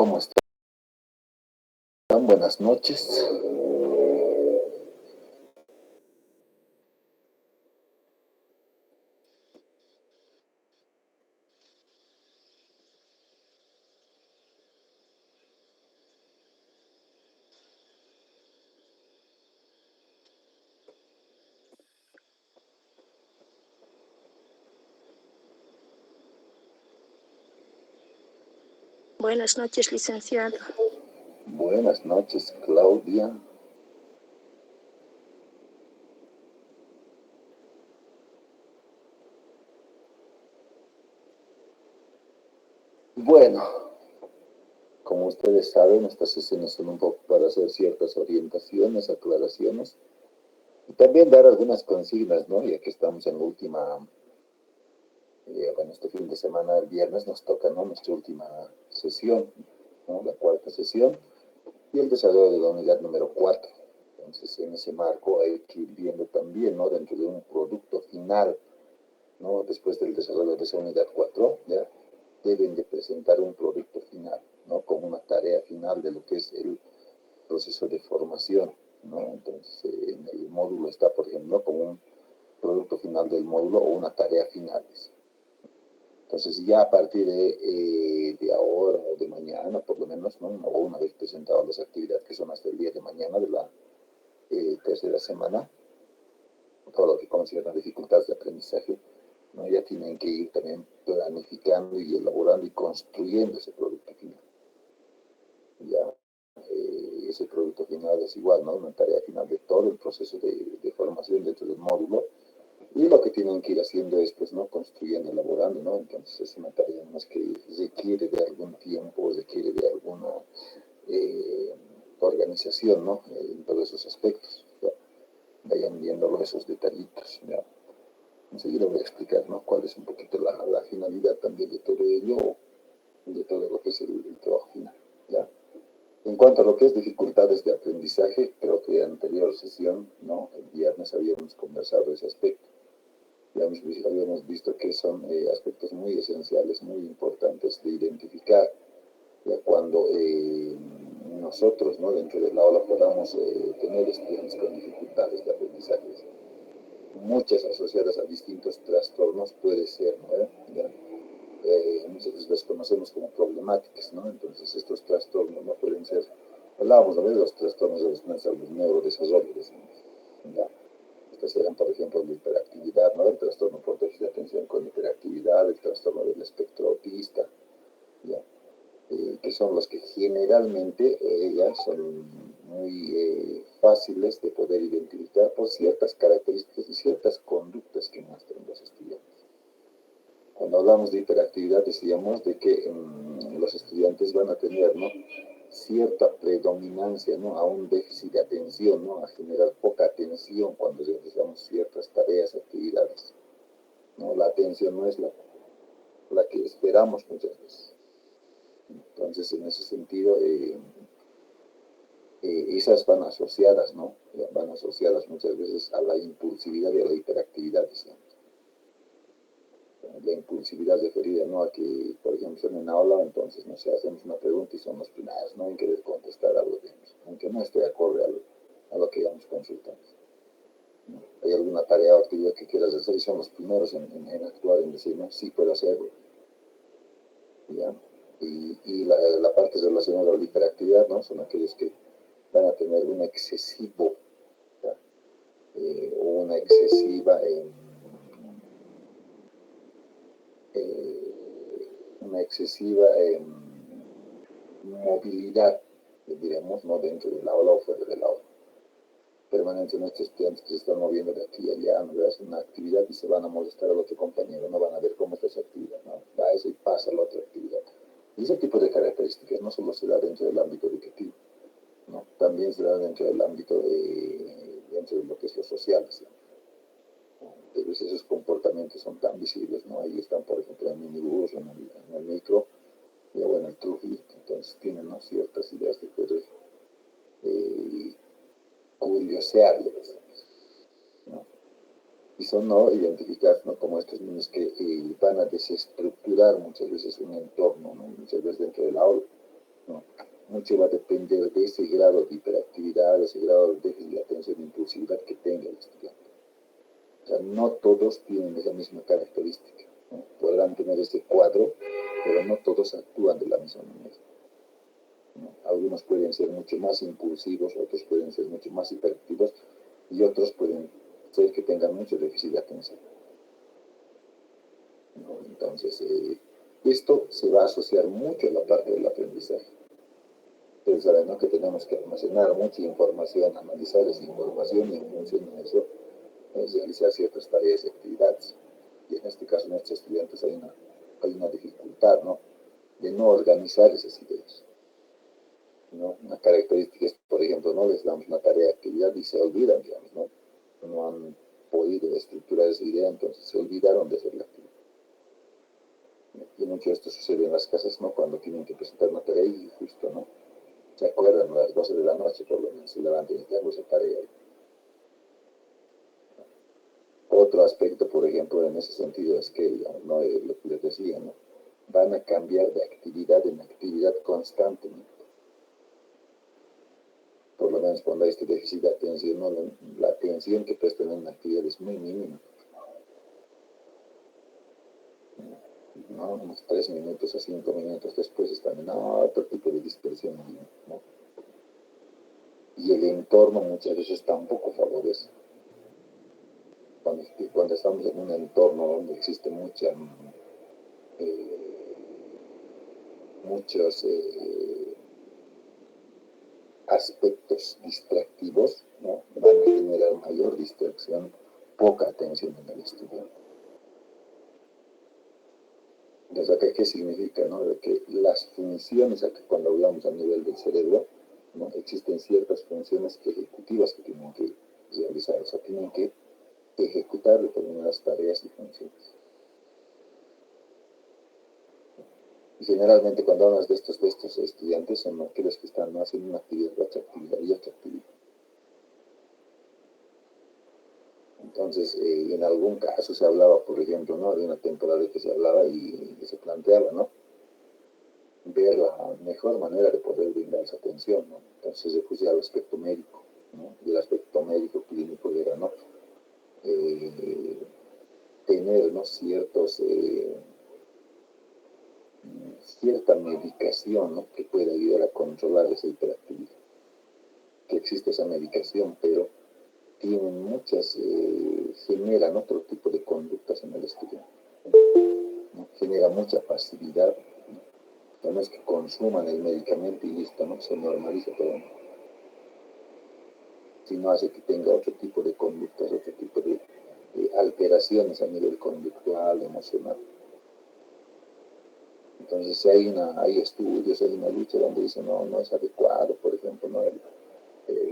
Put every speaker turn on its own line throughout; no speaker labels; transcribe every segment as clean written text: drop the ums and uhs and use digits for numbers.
¿Cómo están? Buenas noches.
Buenas noches, licenciado.
Buenas noches, Claudia. Bueno, como ustedes saben, estas sesiones son un poco para hacer ciertas orientaciones, aclaraciones y también dar algunas consignas, ¿no? Ya que estamos en la última, bueno, este fin de semana, el viernes, nos toca, ¿no? Nuestra última sesión, ¿no? La cuarta sesión y el desarrollo de la unidad número 4. Entonces, en ese marco hay que ir viendo también, ¿no? Dentro de un producto final, ¿no? Después del desarrollo de esa unidad 4, ¿ya? Deben de presentar un producto final, ¿no? Con una tarea final de lo que es el proceso de formación, ¿no? Entonces, en el módulo está, por ejemplo, como un producto final del módulo o una tarea final. Entonces, ya a partir de ahora o de mañana, por lo menos, ¿no? O una vez presentado las actividades que son hasta el día de mañana de la tercera semana, todo lo que concierne a dificultades de aprendizaje, ¿no? Ya tienen que ir también planificando y elaborando y construyendo ese producto final. Ya, ese producto final es igual, ¿no? Una tarea final de todo el proceso de formación dentro del módulo. Y lo que tienen que ir haciendo es, pues, ¿no? Construyendo, elaborando, ¿no? Entonces es una tarea más que requiere de algún tiempo, requiere de alguna eh, organización, ¿no? En todos esos aspectos. ¿Ya? Vayan viendo esos detallitos, ¿ya? Enseguida voy a explicar, ¿no? Cuál es un poquito la finalidad también de todo ello, de todo lo que es el trabajo final, ¿ya? En cuanto a lo que es dificultades de aprendizaje, creo que en la anterior sesión, ¿no? El viernes habíamos conversado de ese aspecto. Ya habíamos visto que son aspectos muy esenciales, muy importantes de identificar, ya cuando nosotros, ¿no? Dentro del aula podamos tener estudiantes con dificultades de aprendizaje. muchas asociadas a distintos trastornos puede ser, ¿no? ¿Ya? Nosotros las conocemos como problemáticas, ¿no? Entonces estos trastornos no pueden ser, hablábamos de los trastornos relacionados al neurodesarrollo, decimos, ¿ya? Estos eran, por ejemplo, la hiperactividad, ¿no? El trastorno por déficit de atención con hiperactividad, el trastorno del espectro autista, ¿ya? Que son los que generalmente ya son muy fáciles de poder identificar por ciertas características y ciertas conductas que muestran los estudiantes. Cuando hablamos de hiperactividad decíamos de que los estudiantes van a tener, ¿no?, cierta predominancia, ¿no?, a un déficit de atención, ¿no?, a generar poca atención cuando realizamos ciertas tareas, actividades, ¿no? La atención no es la que esperamos muchas veces. Entonces, en ese sentido, esas van asociadas, ¿no? Van asociadas muchas veces a la impulsividad y a la hiperactividad, decíamos. La impulsividad referida, ¿no?, a que, por ejemplo, en una aula, entonces, no sé, hacemos una pregunta y son los primeros, ¿no?, en querer contestar algo, digamos, aunque no esté acorde a lo que íbamos consultando, ¿no? Hay alguna tarea o actividad que quieras hacer y son los primeros en actuar, en decir, no, sí puedo hacerlo, ¿ya? Y la parte relacionada a la hiperactividad, ¿no?, son aquellos que van a tener un excesivo, o una excesiva movilidad, diremos, ¿no?, dentro del aula o fuera del aula. Permanentemente estudiantes que se están moviendo de aquí a allá, no hacen una actividad y se van a molestar al otro compañero, no van a ver cómo está esa actividad, ¿no? Va eso y pasa a la otra actividad. Y ese tipo de características no solo se da dentro del ámbito educativo, ¿no?, también se da dentro del ámbito dentro de lo que es lo social, ¿sí? Entonces esos comportamientos son tan visibles, ¿no? Ahí están, por ejemplo, en el minibús, en el micro, y bueno, el truji, entonces tienen, ¿no?, ciertas ideas de poder curiosearles, ¿no? Y son, ¿no?, identificados, ¿no?, como estos niños que van a desestructurar muchas veces un entorno, ¿no?, muchas veces dentro del aula, ¿no? Mucho va a depender de ese grado de hiperactividad, de ese grado de déficit de atención e impulsividad que tenga el estudiante. O sea, no todos tienen esa misma característica, ¿no? Podrán tener ese cuadro, pero no todos actúan de la misma manera, ¿no? Algunos pueden ser mucho más impulsivos, otros pueden ser mucho más hiperactivos y otros pueden ser que tengan mucho déficit de atención, ¿no? Entonces, esto se va a asociar mucho a la parte del aprendizaje. Ustedes saben, ¿no?, que tenemos que almacenar mucha información, analizar esa información y en función de eso realizar ciertas tareas y actividades. Y en este caso, nuestros estudiantes hay una dificultad, ¿no?, de no organizar esas ideas, ¿no? Una característica es, por ejemplo, no les damos una tarea de actividad y se olvidan, digamos, ¿no? No han podido estructurar esa idea, entonces se olvidaron de hacer la actividad. Y mucho de esto sucede en las casas, ¿no?, cuando tienen que presentar una tarea y justo, ¿no?, se acuerdan a las 12 de la noche, por lo menos, se levantan y tengo esa tarea. Otro aspecto, por ejemplo, en ese sentido es que, ¿no?, lo que les decía, ¿no?, van a cambiar de actividad en actividad constantemente. Por lo menos cuando hay este déficit de atención, ¿no?, la atención que prestan en una actividad es muy mínima, ¿no? Unos 3 minutos a 5 minutos después están en otro tipo de dispersión, ¿no? Y el entorno muchas veces tampoco favorece. Cuando estamos en un entorno donde existe muchos aspectos distractivos, ¿no?, van a generar mayor distracción, poca atención en el estudiante. Entonces, acá, ¿qué significa, no?, de que las funciones, aquí cuando hablamos a nivel del cerebro, ¿no?, existen ciertas funciones ejecutivas que tienen que realizar, o sea, tienen que ejecutar determinadas tareas y funciones. Y generalmente cuando hablas de estos estudiantes son aquellos que están, ¿no?, haciendo una actividad, otra actividad y otra actividad. Entonces, en algún caso se hablaba, por ejemplo, ¿no?, de una temporada que se hablaba y se planteaba, ¿no?, ver la mejor manera de poder brindar esa atención, ¿no? Entonces se puso al aspecto médico, ¿no? Y el aspecto médico clínico era, ¿no?, eh, tener, ¿no?, cierta medicación, ¿no?, que pueda ayudar a controlar esa hiperactividad. Que existe esa medicación, pero tienen generan otro tipo de conductas en el estudiante, ¿no? Genera mucha pasividad, ¿no? No es que consuman el medicamento y listo, ¿no?, se normaliza todo, ¿no?, sino hace que tenga otro tipo de conductas, otro tipo de alteraciones a nivel conductual, emocional. Entonces hay estudios, hay una lucha donde dicen no es adecuado, por ejemplo, ¿no?,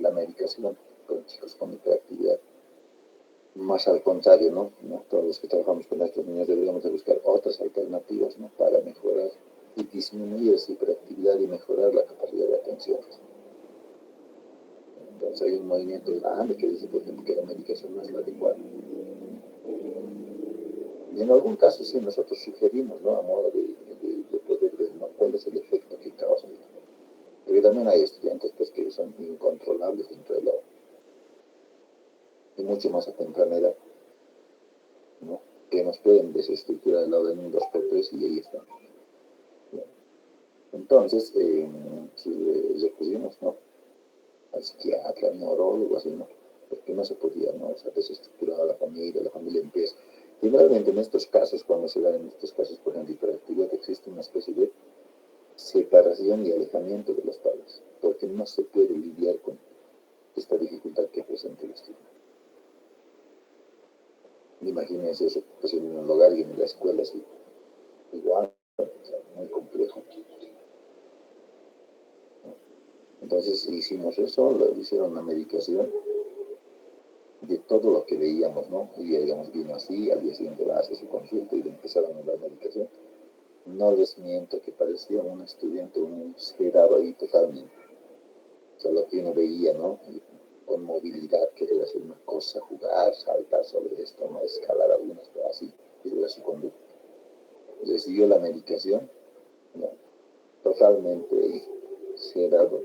la medicación con chicos con hiperactividad. Más al contrario, ¿no? Todos los que trabajamos con estos niños deberíamos de buscar otras alternativas, ¿no?, para mejorar y disminuir esa hiperactividad y mejorar la capacidad de atención. Entonces hay un movimiento grande que dice, por ejemplo, que la medicación no es la adecuada. Y en algún caso sí nosotros sugerimos, ¿no?, a modo de poder ver, ¿no?, cuál es el efecto que causa. Pero también hay estudiantes, pues, que son incontrolables dentro de la y mucho más a temprana edad, ¿no?, que nos pueden desestructurar al lado de un 2x3 y ahí están. Entonces, recurrimos, ¿no?, al psiquiatra, al neurólogo, así, ¿no?, porque no se podía, ¿no?, o sea, desestructurar a la familia empieza. Generalmente en estos casos, cuando se dan en estos casos, por ejemplo, hiperactividad, existe una especie de separación y alejamiento de los padres, porque no se puede lidiar con esta dificultad que presenta el estudiante. Imagínense eso, pues, en un hogar y en la escuela, así, igual, muy complejo. Entonces hicimos eso, hicieron una medicación de todo lo que veíamos, ¿no? Y digamos, vino así, al día siguiente va a hacer su consulta y le empezaron a dar medicación. No les miento que parecía un estudiante, un sedado ahí totalmente. O sea, lo que uno veía, ¿no?, con movilidad, querer hacer una cosa, jugar, saltar sobre esto, ¿no?, escalar algunas cosas así, y era su conducta. Recibió la medicación, ¿no?, totalmente sedado.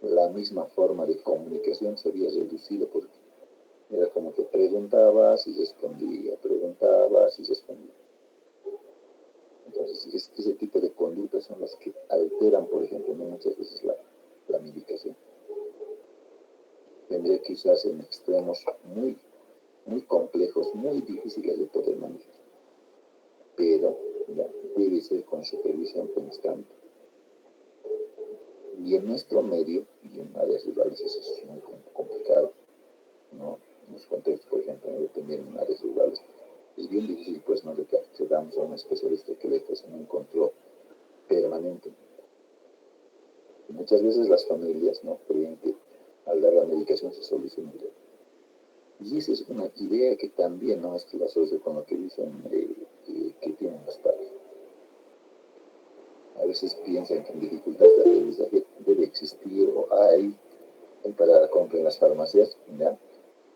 La misma forma de comunicación se había reducido porque era como que preguntabas y respondía, preguntabas y respondía. Entonces, ese tipo de conductas son las que alteran, por ejemplo, ¿no?, muchas veces la medicación. Tendría que usarse en extremos muy complejos, muy difíciles de poder manejar, pero ya debe ser con supervisión constante. Y en nuestro medio, y en áreas rurales, eso es muy complicado, ¿no? En los contextos, por ejemplo, dependiendo en áreas rurales, es bien difícil, pues, ¿no?, de que accedamos a un especialista que le haga un control permanente. Y muchas veces las familias, ¿no?, creen que al dar la medicación se soluciona el problema. Y esa es una idea que también no es que la asocio con lo que dicen que tienen los padres. A veces piensan que en dificultades de aprendizaje debe existir o hay para la compra en las farmacias, ¿ya?,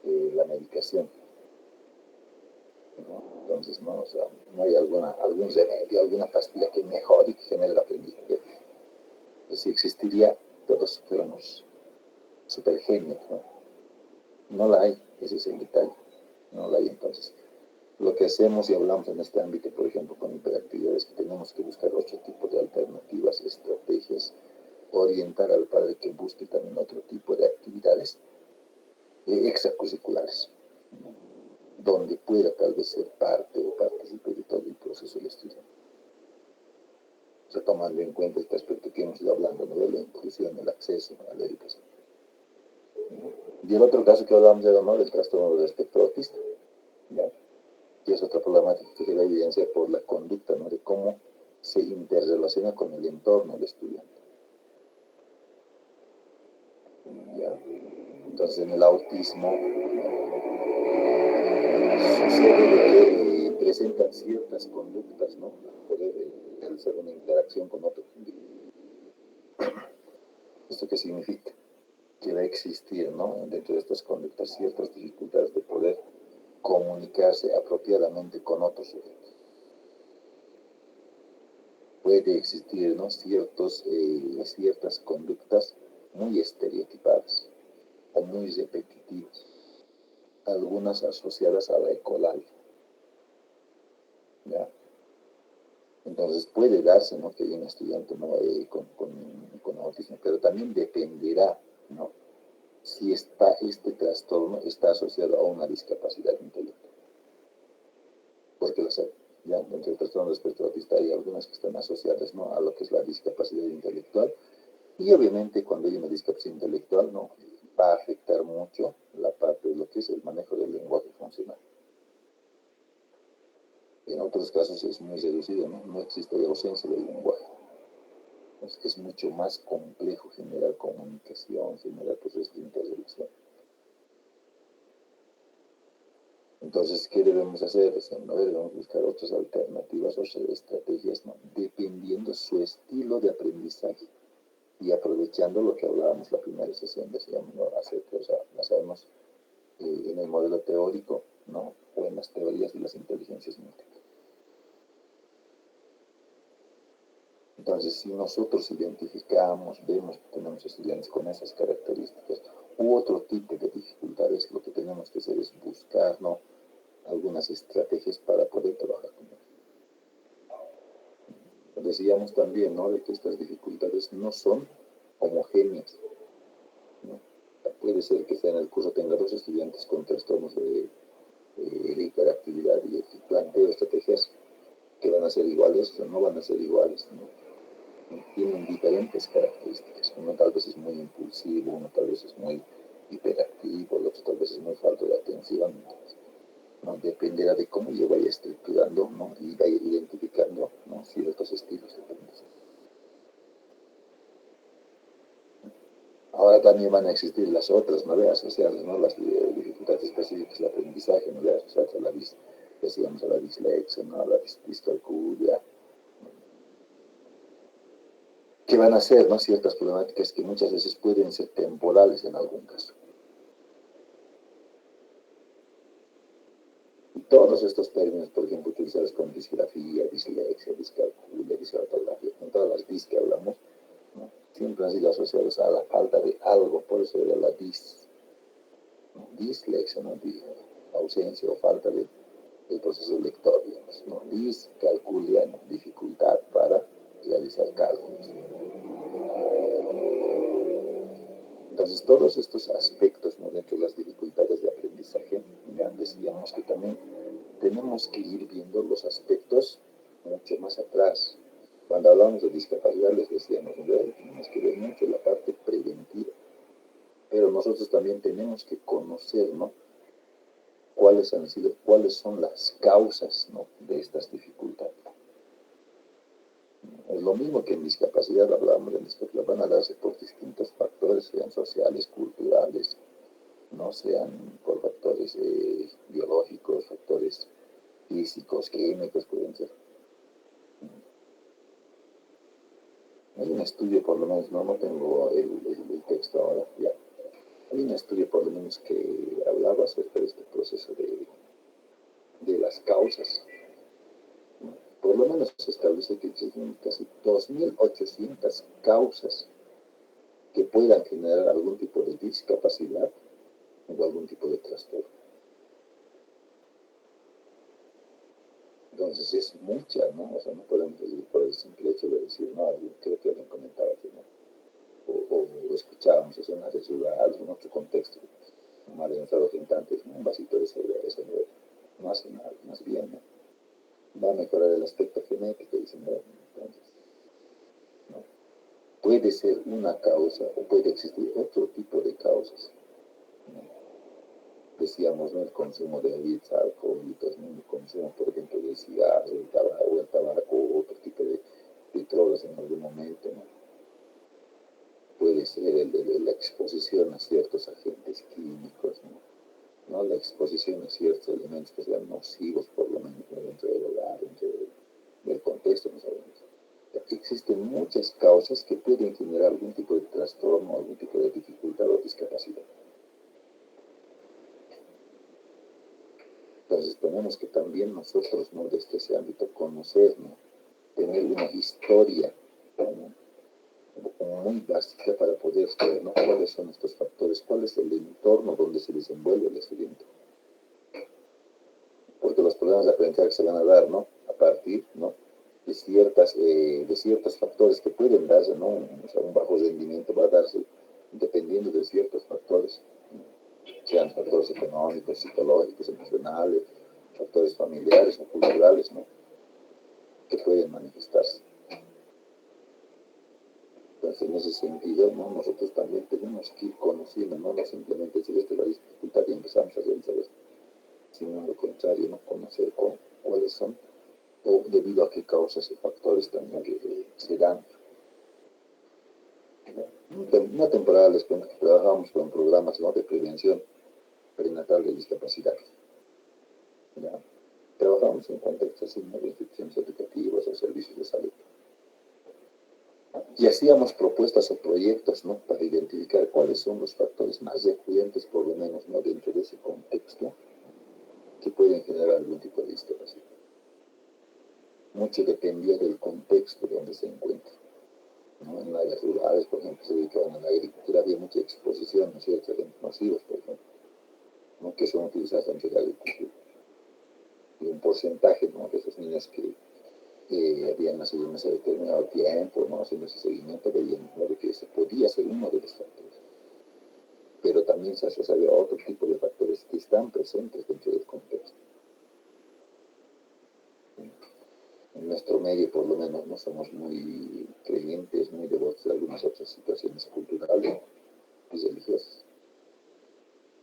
la medicación, ¿no? Entonces, no, o sea, no hay algún remedio, alguna pastilla que mejore y que genere el aprendizaje. Pues si existiría, todos fuéramos super genios, ¿no? No la hay, ese es el detalle, no la hay. Entonces, lo que hacemos y hablamos en este ámbito, por ejemplo, con hiperactividad, es que tenemos que buscar otro tipo de alternativas, estrategias, orientar al padre que busque también otro tipo de actividades extracurriculares, ¿no?, donde pueda tal vez ser parte o participe de todo el proceso del estudio. O sea, tomando en cuenta este aspecto que hemos ido hablando, ¿no?, de la inclusión, el acceso a la educación. Y el otro caso que hablamos era, ¿no?, del trastorno del espectro autista, ¿ya?, que es otra problemática que se da evidencia por la conducta, ¿no?, de cómo se interrelaciona con el entorno del estudiante. ¿Ya? Entonces, en el autismo sucede que presentan ciertas conductas, ¿no?, para poder realizar una interacción con otro individuo. ¿Esto qué significa? Que va a existir, ¿no?, dentro de estas conductas ciertas dificultades de poder comunicarse apropiadamente con otros sujetos. Puede existir, ¿no?, ciertas conductas muy estereotipadas o muy repetitivas. algunas asociadas a la ecolalia, ¿ya? Entonces puede darse, ¿no?, que hay un estudiante, ¿no?, con autismo, pero también dependerá, ¿no?, si este trastorno está asociado a una discapacidad intelectual. Porque ya dentro del trastorno de espectro autista hay algunas que están asociadas, ¿no?, a lo que es la discapacidad intelectual. Y obviamente cuando hay una discapacidad intelectual, ¿no?, va a afectar mucho la parte de lo que es el manejo del lenguaje funcional. En otros casos es muy reducido, ¿no? No existe ausencia del lenguaje. Es mucho más complejo generar comunicación, generar procesos de interrelación. Entonces, ¿qué debemos hacer? ¿No? Debemos buscar otras alternativas, otras estrategias, ¿no?, dependiendo su estilo de aprendizaje y aprovechando lo que hablábamos la primera sesión, decíamos, ¿no?, acerca, o sea, basarnos en el modelo teórico, ¿no?, o en las teorías de las inteligencias múltiples. Entonces, si nosotros identificamos, vemos que tenemos estudiantes con esas características u otro tipo de dificultades, lo que tenemos que hacer es buscar, ¿no?, algunas estrategias para poder trabajar con ellos. Decíamos también, ¿no?, de que estas dificultades no son homogéneas, ¿no? Puede ser que en el curso tenga dos estudiantes con trastornos de hiperactividad y planteo estrategias que van a ser iguales o no van a ser iguales, ¿no? Tienen diferentes características. Uno tal vez es muy impulsivo, uno tal vez es muy hiperactivo, el otro tal vez es muy falto de atención. Entonces, ¿no?, dependerá de cómo yo vaya estructurando, ¿no?, y vaya identificando, ¿no?, ciertos estilos de aprendizaje. Ahora también van a existir las otras, ¿no?, asociadas, ¿no?, las dificultades específicas del aprendizaje, ¿no?, asociadas a la decíamos, a la dislexia, ¿no?, a la discalculia, que van a ser, ¿no?, ciertas problemáticas que muchas veces pueden ser temporales en algún caso. Y todos estos términos, por ejemplo, utilizados con disgrafía, dislexia, discalculia, disortografía, en todas las dis que hablamos, ¿no?, siempre han sido asociados a la falta de algo, por eso era la ¿no?, dislexia, ¿no?, ausencia o falta del proceso lector, digamos, ¿no?, discalculia, ¿no?, dificultad para realizar cálculos. Entonces, todos estos aspectos, ¿no?, dentro de las dificultades de aprendizaje, ya decíamos que también tenemos que ir viendo los aspectos mucho más atrás. Cuando hablamos de discapacidad, les decíamos, ¿no?, tenemos que ver mucho la parte preventiva, pero nosotros también tenemos que conocer, ¿no?, cuáles son las causas, ¿no?, de estas dificultades. Es lo mismo que en discapacidad, hablábamos de discapacidad, van a darse por distintos factores, sean sociales, culturales, no sean por factores biológicos, factores físicos, químicos, pueden ser. Hay un estudio, por lo menos, no tengo el texto ahora, ya. Hay un estudio, por lo menos, que hablaba acerca de este proceso de las causas. Por lo menos se establece que existen casi 2.800 causas que puedan generar algún tipo de discapacidad o algún tipo de trastorno. Entonces es mucha, ¿no? O sea, no podemos decir por el simple hecho de decir, no, creo que alguien comentaba que no. O escuchábamos escenas de ciudad, en otro contexto, mal estado gentante, un vasito de cerveza, ese nivel, no hace nada, más bien, ¿no?, va a mejorar el aspecto genético, dicen, ¿no? Entonces, ¿no?, puede ser una causa o puede existir otro tipo de causas, ¿no? Decíamos, ¿no?, el consumo de bebidas alcohólicas, ¿no?, el consumo, por ejemplo, de cigarros, el tabaco, o otro tipo de drogas en algún momento, ¿no? Puede ser la exposición a ciertos agentes químicos, ¿no? La exposición a ciertos elementos que sean nocivos, por lo menos, ¿no?, dentro del hogar, dentro del contexto, ¿no?, sabemos. Existen muchas causas que pueden generar algún tipo de trastorno, algún tipo de dificultad o discapacidad. Entonces tenemos que también nosotros, ¿no?, desde ese ámbito conocer, ¿no?, tener una historia, ¿no?, muy básica para poder saber, ¿no?, cuáles son estos factores, cuál es el entorno donde se desenvuelve el estudiante. podemos aprender que se van a dar, ¿no? A partir, ¿no? De ciertos factores que pueden darse, ¿no? O sea, un bajo rendimiento va a darse dependiendo de ciertos factores, ¿no? Sean factores económicos, psicológicos, emocionales, factores familiares o culturales, ¿no? Que pueden manifestarse. Entonces, en ese sentido, ¿no? Nosotros también tenemos que ir conociendo, no simplemente decir esta es la dificultad y empezamos a realizar esto, sino lo contrario, ¿no? Conocer cuáles son o debido a qué causas y factores también que se dan. Una temporada les cuento que trabajamos con programas, ¿no? De prevención prenatal de discapacidad. ¿Ya? Trabajamos en contextos así, ¿no? De instituciones educativas o servicios de salud. Y hacíamos propuestas o proyectos, ¿no? Para identificar cuáles son los factores más recurrentes, por lo menos, ¿no? Dentro de ese contexto, que pueden generar algún tipo de discapacidad. Mucho dependía del contexto donde se encuentra, ¿no? En áreas rurales, por ejemplo, se dedicaban a la agricultura, había mucha exposición, ¿no es cierto?, a agentes nocivos, por ejemplo, ¿no? Que son utilizados dentro de la agricultura. Y un porcentaje, ¿no? De esos niños que habían nacido en ese determinado tiempo, ¿no? Haciendo ese seguimiento, veían, ¿no? De que ese podía ser uno de los factores. Pero también se asociaba a otro tipo de factores que están presentes dentro del contexto. En nuestro medio, por lo menos, no somos muy creyentes, muy devotos de algunas otras situaciones culturales y religiosas.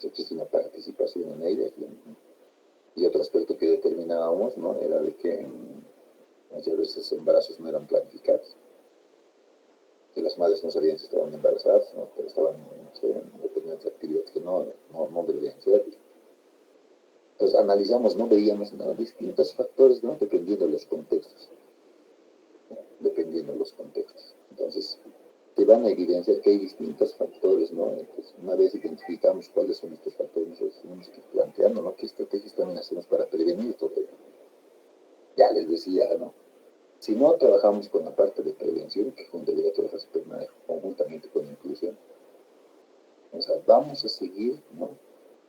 Existe una participación en ellas. Y otro aspecto que determinábamos, ¿no? Era de que muchas veces embarazos no eran planificados, que las madres no sabían si estaban embarazadas, ¿no? Pero estaban, no sé, en determinadas actividades que no deberían ser. Entonces analizamos, ¿no? Veíamos, ¿no? Distintos factores, ¿no? Dependiendo de los contextos. Dependiendo de los contextos. Entonces, te van a evidenciar que hay distintos factores, ¿no? Entonces, una vez identificamos cuáles son estos factores, nosotros tenemos que ir planteando, ¿no? ¿Qué estrategias también hacemos para prevenir todo ello? Ya les decía, ¿no? Si no trabajamos con la parte de prevención, que debería trabajarse conjuntamente con inclusión, o sea, vamos a seguir, ¿no?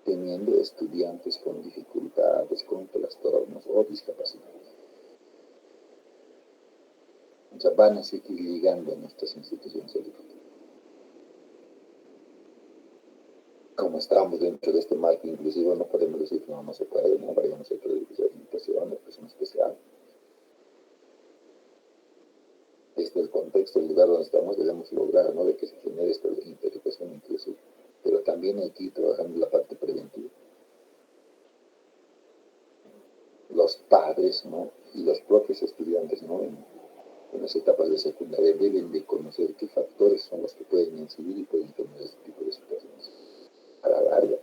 Teniendo estudiantes con dificultades, con trastornos o discapacidades. O sea, van a seguir ligando a nuestras instituciones educativas. Como estamos dentro de este marco inclusivo, no podemos decir que no se puede, no vayamos a hacer rehabilitación, educación especial. Desde el contexto, el lugar donde estamos, debemos lograr, ¿no? De que se genere esta educación inclusiva. Pero también hay que ir trabajando en la parte preventiva. Los padres, ¿no? Y los propios estudiantes, ¿no? En las etapas de secundaria deben de conocer qué factores son los que pueden incidir y pueden generar este tipo de situaciones a la larga,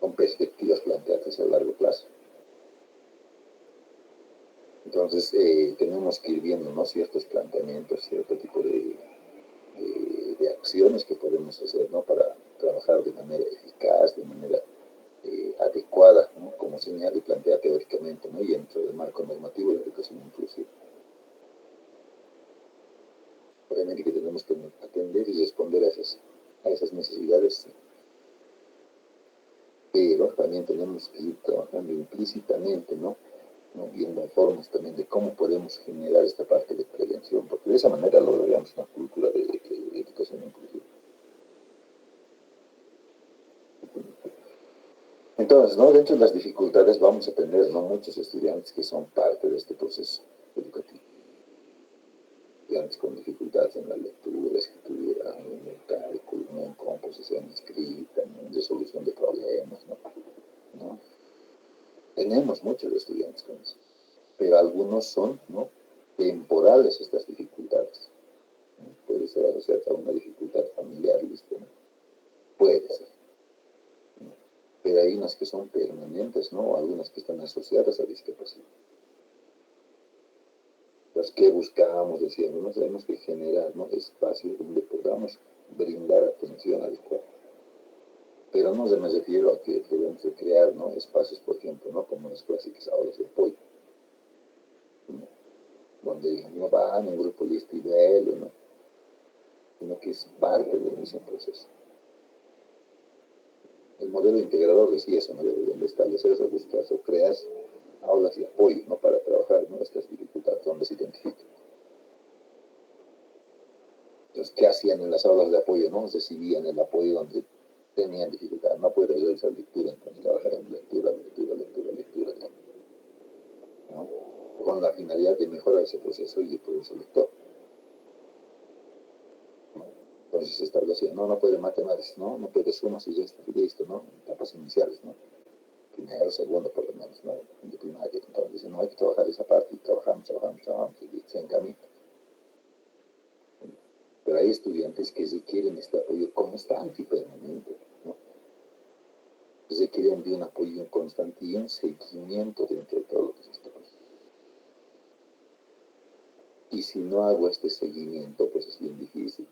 con perspectivas planteadas a largo plazo. Entonces, tenemos que ir viendo, ¿no? Ciertos planteamientos, cierto tipo de acciones que podemos hacer, ¿no? Para trabajar de manera eficaz, de manera adecuada, ¿no? Como señala y plantea teóricamente, ¿no? Y dentro del marco normativo de la educación inclusiva. Obviamente que tenemos que atender y responder a esas necesidades, pero también tenemos que ir trabajando implícitamente, ¿no? Viendo formas también de cómo podemos generar esta parte de prevención, porque de esa manera lograríamos una cultura de educación inclusiva. Entonces, ¿no? Dentro de las dificultades vamos a tener, ¿no? Muchos estudiantes que son parte de este proceso educativo. Estudiantes con dificultades en la lectura, escritura, en el cálculo, en composición escrita, en resolución de problemas, ¿no? Tenemos muchos estudiantes con eso, pero algunos son, ¿no? Temporales estas dificultades. ¿No? Puede ser asociada a una dificultad familiar, ¿listo? ¿No? Puede ser. ¿No? Pero hay unas que son permanentes, ¿no? Algunas que están asociadas a discapacidad. Las que buscamos, decíamos, ¿no? Tenemos que generar, ¿no? Espacios donde podamos brindar atención adecuada. Pero no me refiero a que debemos de crear, ¿no? Espacios, por ejemplo, ¿no? Como las clásicas aulas de apoyo, ¿no? Donde no van en grupo listo y duelo, ¿no? Sino que es parte del mismo proceso. El modelo integrador decía eso, ¿no? Donde establecer o buscar o crear aulas de apoyo, ¿no? Para trabajar, ¿no? Estas dificultades donde se identifican. Entonces, ¿qué hacían en las aulas de apoyo? ¿No? Recibían el apoyo donde tenían dificultad. No puede realizar lectura, entonces trabajar en lectura, ¿no? Con la finalidad de mejorar ese proceso y el proceso lector. ¿No? Entonces se establecía, no puede matemáticas, no puede sumas y restas y listo, ¿no? Etapas iniciales, ¿no? Primero, segundo, por lo menos, ¿no? De primaria. Entonces dicen, no hay que trabajar esa parte y trabajamos, y se encamina. Pero hay estudiantes que requieren este apoyo constante y permanente, ¿no? Requieren de un apoyo constante y un seguimiento dentro de todo lo que se está haciendo. Y si no hago este seguimiento, pues es bien difícil.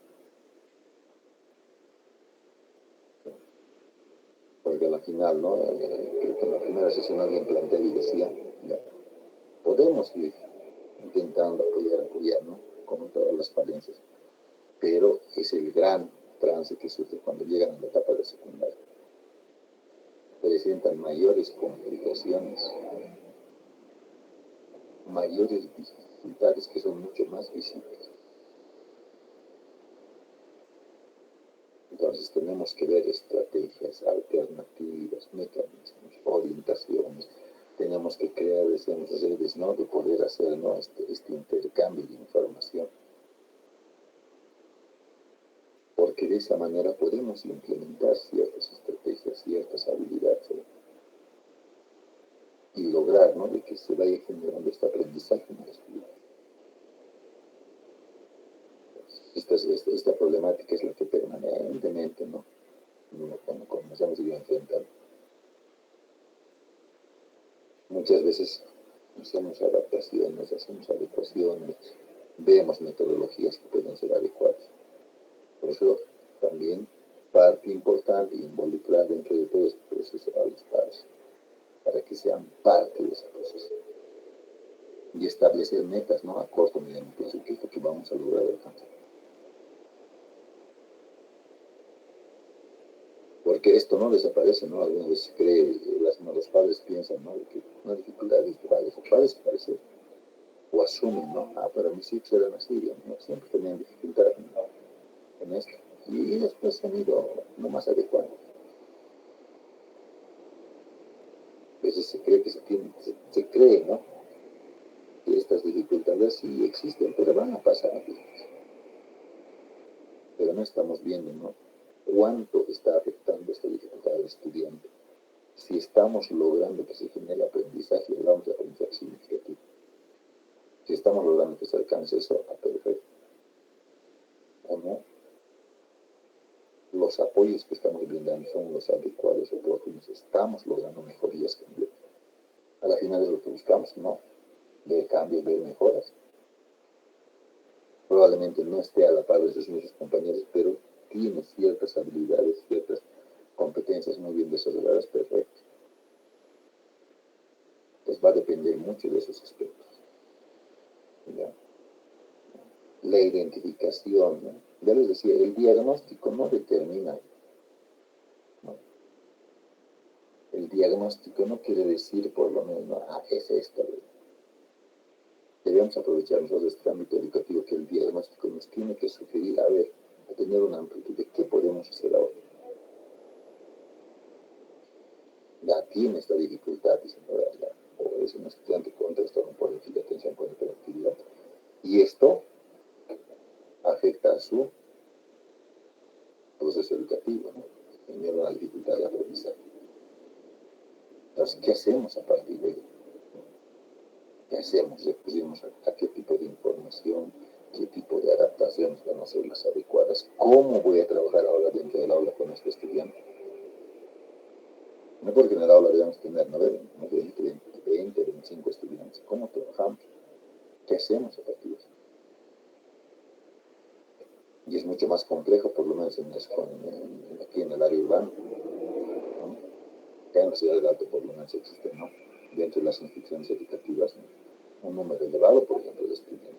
Porque al final, ¿no? En la primera sesión alguien plantea y decía, ya, podemos ir intentando apoyar, ¿no? Con todas las falencias. Pero es el gran trance que surge cuando llegan a la etapa de secundaria. Presentan mayores complicaciones, mayores dificultades que son mucho más visibles. Entonces tenemos que ver estrategias, alternativas, mecanismos, orientaciones. Tenemos que crear esas redes, ¿no? De poder hacer, ¿no? este intercambio de información. Porque de esa manera podemos implementar ciertas estrategias, ciertas habilidades, ¿no? Y lograr, ¿no? De que se vaya generando este aprendizaje en el estudiante. Esta problemática es la que permanentemente, ¿no? Como nos hemos ido enfrentando. Muchas veces hacemos adaptaciones, hacemos adecuaciones, vemos metodologías que pueden ser adecuadas. Por eso también parte importante involucrar dentro de todo este proceso a los padres, para que sean parte de ese proceso. Y establecer metas, ¿no? A corto, mediano plazo, que es lo que vamos a lograr alcanzar. Porque esto no desaparece, ¿no? Algunas veces cree, los padres piensan, ¿no? Que una dificultad es que padres parecer, o asumen, ¿no? Para mis hijos eran así, ¿no? Siempre tenían dificultad, ¿no? En esto. Y después se han ido no más adecuando. A veces se cree que se cree, ¿no? Que estas dificultades sí existen, pero van a pasar. Pero no estamos viendo, ¿no? Cuánto está afectando esta dificultad al estudiante. Si estamos logrando que se genere aprendizaje, hablamos de aprendizaje significativo. Si estamos logrando que se alcance eso a perfecto. ¿O no? Los apoyos que estamos brindando son los adecuados, oportunos. Estamos logrando mejorías. A la final es lo que buscamos, ¿no? Ver cambios, ver mejoras. Probablemente no esté a la par de sus mismos compañeros, pero tiene ciertas habilidades, ciertas competencias muy bien desarrolladas, perfecto. Pues va a depender mucho de esos aspectos. ¿Ya? La identificación, ¿no? Ya les decía, el diagnóstico no determina, ¿no? El diagnóstico no quiere decir por lo menos, ¿no? Es esto. Debemos aprovechar nosotros este ámbito educativo que el diagnóstico nos tiene que sugerir, a tener una amplitud de qué podemos hacer ahora. Ya tiene esta dificultad, dicen, o es un estudiante con trastorno por déficit de atención con hiperactividad. Y esto afecta a su proceso educativo, ¿no? Genera una dificultad de aprendizaje. Entonces, ¿qué hacemos a partir de ello? ¿Qué hacemos? Recurrimos a qué tipo de información, qué tipo de adaptaciones van a ser las adecuadas, cómo voy a trabajar ahora dentro del aula con este estudiante. No porque en el aula debemos tener 20, 25 estudiantes. ¿Cómo trabajamos? ¿Qué hacemos a partir de eso? Y es mucho más complejo, por lo menos aquí en el área urbana, ¿no? Acá en la ciudad del Alto, por lo menos existe, ¿no? Dentro de las instituciones educativas, ¿no? Un número elevado, por ejemplo, de estudiantes.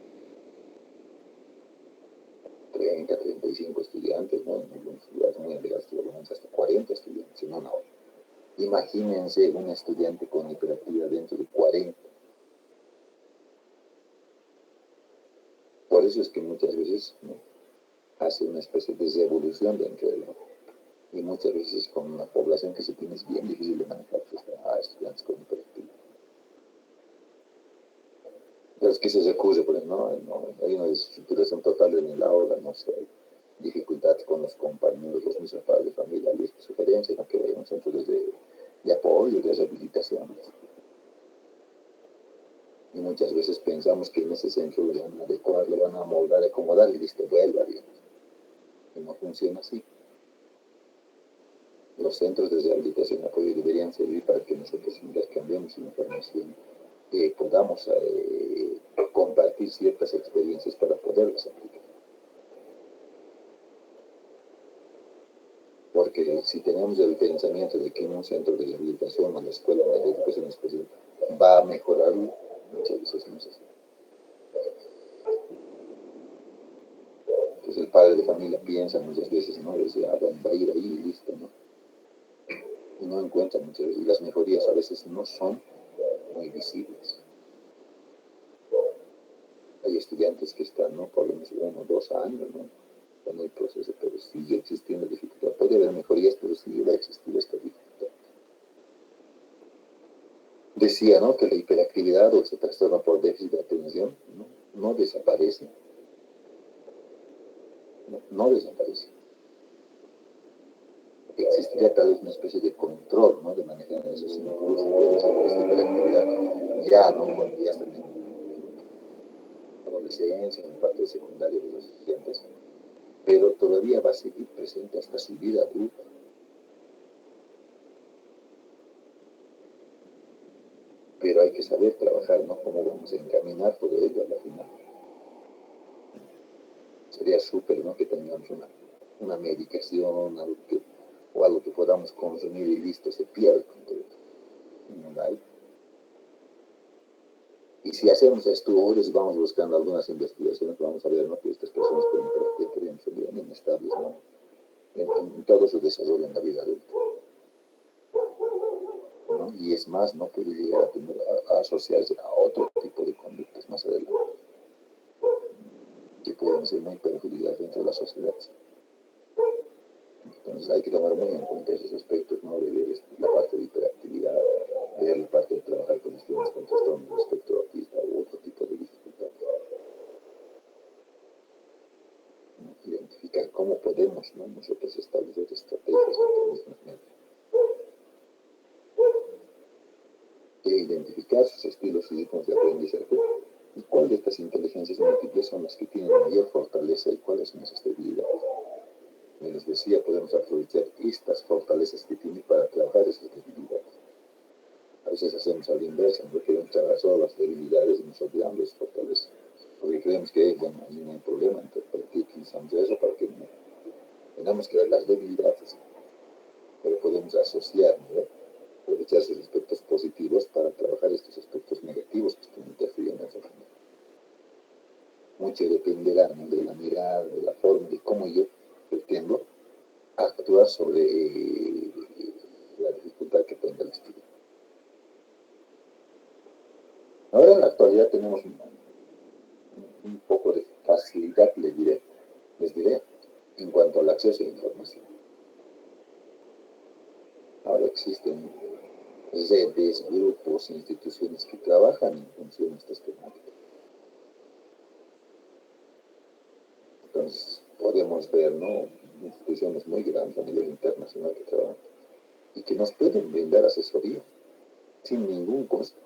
30, 35 estudiantes. estudiantes, ¿no? En algunos lugares muy elevados, hasta 40 estudiantes en una hora. Imagínense un estudiante con hiperactividad dentro de 40. Por eso es que muchas veces, ¿no?, hace una especie de revolución dentro del grupo. Y muchas veces con una población que se tiene es bien difícil de manejar, pues, a estudiantes con hiperactividad. Entonces, ¿qué se recurre? Pues no, hay una desestructuración total en el aula, no sé, hay dificultades con los compañeros, los mismos padres de familia, hay sugerencias, ¿no?, que hay un centro de apoyo, de rehabilitación. Y muchas veces pensamos que en ese centro le van a adecuar, le van a moldar, acomodar y listo, vuelva, digamos. Y no funciona así. Los centros de rehabilitación y apoyo deberían servir para que nosotros intercambiemos información, podamos compartir ciertas experiencias para poderlas aplicar. Porque si tenemos el pensamiento de que en un centro de rehabilitación o en la escuela de educación especial va a mejorarlo, muchas veces no es así. Entonces el padre de familia piensa muchas veces, ¿no?, dice, va a ir ahí y listo, ¿no? Y no encuentra muchas veces, y las mejorías a veces no son muy visibles. Hay estudiantes que están, ¿no?, por lo menos 1 o 2 años, ¿no?, en el proceso, pero sigue existiendo dificultad. Puede haber mejorías, pero sigue va a existir esta dificultad. Decía, ¿no?, que la hiperactividad o ese trastorno por déficit de atención no desaparece. No desaparece. Existiría tal vez una especie de control, ¿no?, de manejar esos impulsos de esa hiperactividad. Ya, ¿no?, cuando ya están en adolescencia, en parte secundaria de los estudiantes, pero todavía va a seguir presente hasta su vida adulta. Pero hay que saber trabajar, ¿no?, cómo vamos a encaminar todo ello a la final. Sería súper, ¿no?, que tengamos una medicación, algo que podamos consumir y listo, se pierde completo. No hay. Y si hacemos estudios, vamos buscando algunas investigaciones, vamos a ver, ¿no?, que estas personas con hiperactividad son bien inestables, ¿no?, en todo su desarrollo en la vida adulta, ¿no? Y es más, no puede llegar a asociarse a otro tipo de conductas más adelante, que pueden ser muy perjudiciales dentro de la sociedad. Entonces hay que tomar muy en cuenta esos aspectos, ¿no?, de ver la parte de hiperactividad, ver la parte de trabajar con estudiantes con trastorno del espectro autista u otro tipo de dificultades. Identificar cómo podemos, ¿no?, nosotros establecer estrategias, mecanismos, identificar sus estilos y ritmos de aprendizaje y cuál de estas inteligencias múltiples son las que tienen mayor fortaleza y cuáles son esas debilidades. Y les decía, podemos aprovechar estas fortalezas que tienen para trabajar esas debilidades. A veces hacemos a la inversa, no queremos trabajar solo las debilidades y nos olvidamos de esas fortalezas, porque creemos que, bueno, no hay problema, entonces ¿para qué utilizamos eso? ¿Para qué no? Tenemos que ver las debilidades, pero podemos asociar, ¿no?, aprovechar esos aspectos positivos para trabajar estos aspectos negativos que están interfiriendo en esa forma. Mucho dependerá, ¿no?, de la mirada, de la forma, de cómo yo pretendo actuar sobre la dificultad que tenga el estudiante. Ahora en la actualidad tenemos un poco de facilidad, les diré, en cuanto al acceso a la información. Ahora existen redes, grupos, instituciones que trabajan en función de estas temáticas. Entonces, podemos ver, ¿no?, instituciones muy grandes a nivel internacional que trabajan y que nos pueden brindar asesoría sin ningún costo.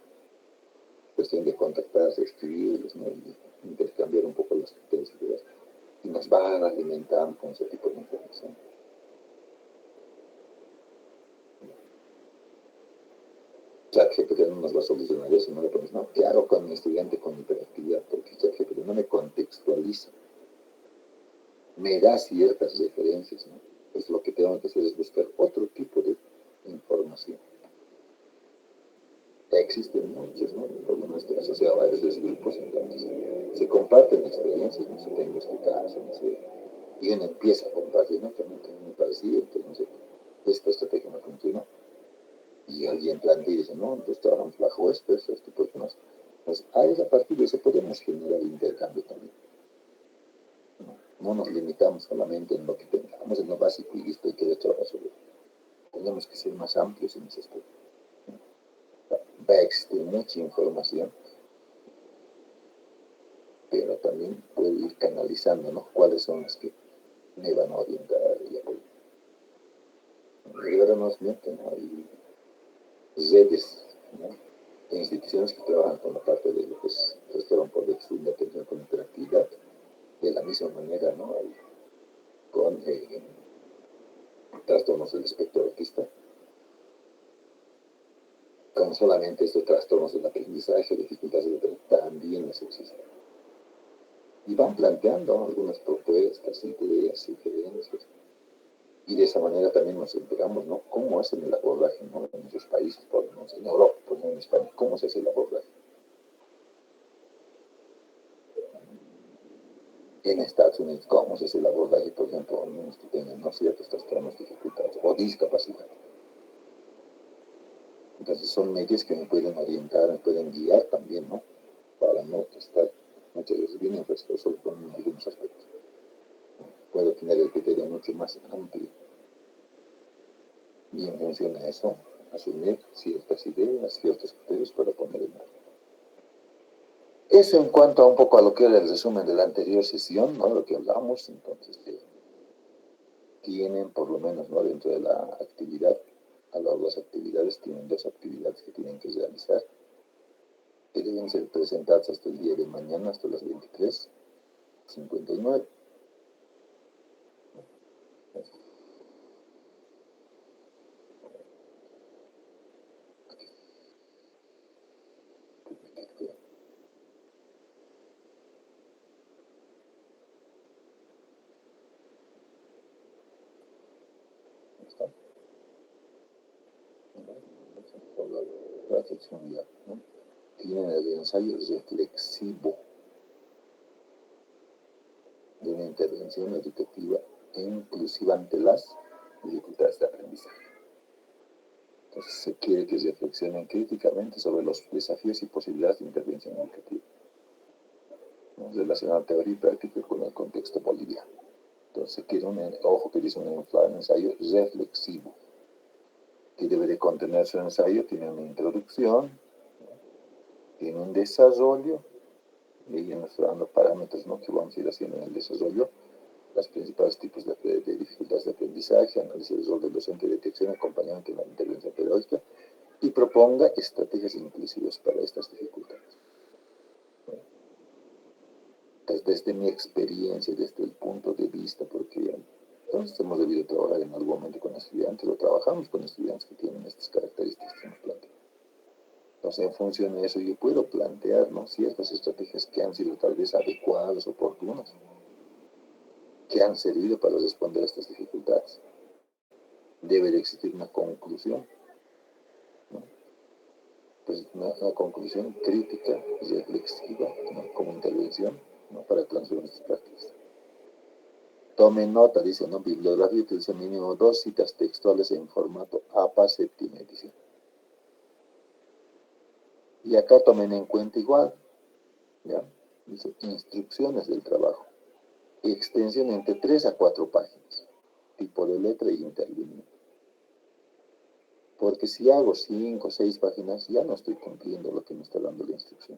Cuestión de contactarse, escribirles, ¿no?, y intercambiar un poco las ideas y nos van alimentando con ese tipo de información. ChatGPT no nos va a solucionar eso, no le pones, no, ¿qué hago con mi estudiante con hiperactividad? Porque ChatGPT no me contextualiza, me da ciertas referencias, ¿no? Pues lo que tengo que hacer es buscar otro tipo de información. Ya existen muchos, ¿no?, por lo menos estoy asociado a varios de esos grupos, entonces se comparten experiencias, no sé, tengo este caso, no sé, y uno empieza a compartir, ¿no? También me parecía, entonces, esta estrategia no funciona. Y alguien plantea y dice, no, entonces trabajamos bajo esto, pues no. Pues a partir de eso podemos generar intercambio también. No nos limitamos solamente en lo que tengamos, en lo básico y listo, y que trabajar sobre eso. Tenemos que ser más amplios en ese aspecto. Va a existir mucha información, pero también puedo ir canalizando, ¿no? Cuáles son las que me van a orientar y apoyar. Y ahora nos mienten, ¿no? Hay redes, ¿no? E instituciones que trabajan con la parte de lo que es trastorno por déficit de atención con hiperactividad, de la misma manera, ¿no? Con trastornos del espectro autista, con solamente estos trastornos del aprendizaje, dificultades de también las existen. Y van planteando algunas propuestas, ideas, sugerencias, y de esa manera también nos enteramos, ¿no? Cómo hacen el abordaje, ¿no? En muchos países, por lo menos en Europa, por ejemplo en España, cómo se hace el abordaje. En Estados Unidos, cómo se hace el abordaje, por ejemplo, a niños que tengan, ¿no? Ciertos trastornos, dificultades o discapacidad. Entonces son medios que me pueden orientar, me pueden guiar también, ¿no? Para no estar muchas veces bien infraestructura solo con algunos aspectos. Puedo tener el criterio mucho más amplio y en función a eso asumir ciertas ideas, ciertos criterios para poner en marcha. Eso en cuanto a un poco a lo que era el resumen de la anterior sesión, ¿no? Lo que hablamos, entonces tienen por lo menos, ¿no? Dentro de la actividad, a las dos actividades, tienen dos actividades que tienen que realizar, que deben ser presentadas hasta el día de mañana, hasta las 23:59. La sección ya, ¿no? Tienen el ensayo reflexivo de una intervención educativa e inclusiva ante las dificultades de aprendizaje. Entonces se quiere que reflexionen críticamente sobre los desafíos y posibilidades de intervención educativa, ¿no? Relacionar teoría y práctica con el contexto boliviano. Entonces se quiere ojo que dice un ensayo reflexivo, que debe de contener su ensayo, tiene una introducción, tiene un desarrollo, y ya nos está dando parámetros, ¿no? Que vamos a ir haciendo en el desarrollo, los principales tipos de dificultades de aprendizaje, análisis del rol del docente, detección, acompañamiento en la intervención pedagógica, y proponga estrategias inclusivas para estas dificultades. Entonces, desde mi experiencia, desde el punto de vista, porque entonces hemos debido trabajar en algún momento con estudiantes, o trabajamos con estudiantes que tienen estas características que nos plantean. Entonces, en función de eso, yo puedo plantear, ¿no? Ciertas estrategias que han sido tal vez adecuadas, oportunas, que han servido para responder a estas dificultades. Debe de existir una conclusión, ¿no? Pues una conclusión crítica, reflexiva, ¿no? Como intervención, ¿no? Para transformar estas prácticas. Tomen nota, dice, ¿no? Bibliografía utiliza mínimo 2 citas textuales en formato APA séptima edición. Y acá tomen en cuenta igual, ¿ya? Dice, instrucciones del trabajo. Extensión entre 3 a 4 páginas. Tipo de letra y interlineamiento. Porque si hago 5 o 6 páginas, ya no estoy cumpliendo lo que me está dando la instrucción.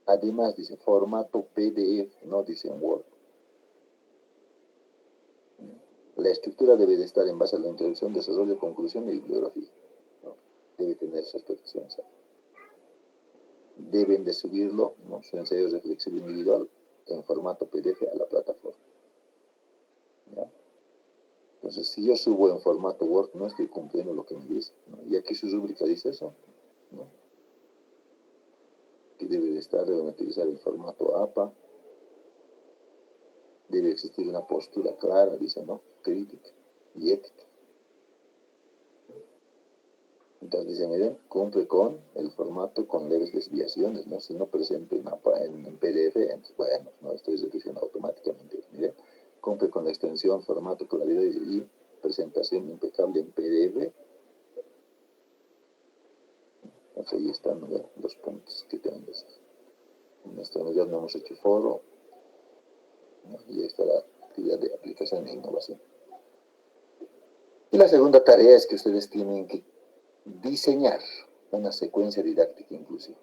Además, dice formato PDF, no dice en Word. La estructura debe de estar en base a la introducción, desarrollo, conclusión y bibliografía, ¿no? Debe tener esas protecciones. Deben de subirlo, ¿no? Su ensayo reflexivo individual en formato PDF a la plataforma, ¿ya? Entonces, si yo subo en formato Word, no estoy cumpliendo lo que me dice, ¿no? Y aquí su rúbrica dice eso, ¿no? Que deben utilizar el formato APA, debe existir una postura clara, dice, ¿no? Crítica y ética. Entonces dice, miren, cumple con el formato con leves desviaciones, ¿no? Si no presento en PDF, entonces, bueno, no estoy reduciendo automáticamente. Miren, cumple con la extensión, formato, claridad y presentación impecable en PDF. Pues ahí están, ¿no?, los puntos que tengo. En esta unidad no hemos hecho foro, ¿no? Y ahí está la actividad de aplicación e innovación. Y la segunda tarea es que ustedes tienen que diseñar una secuencia didáctica inclusiva.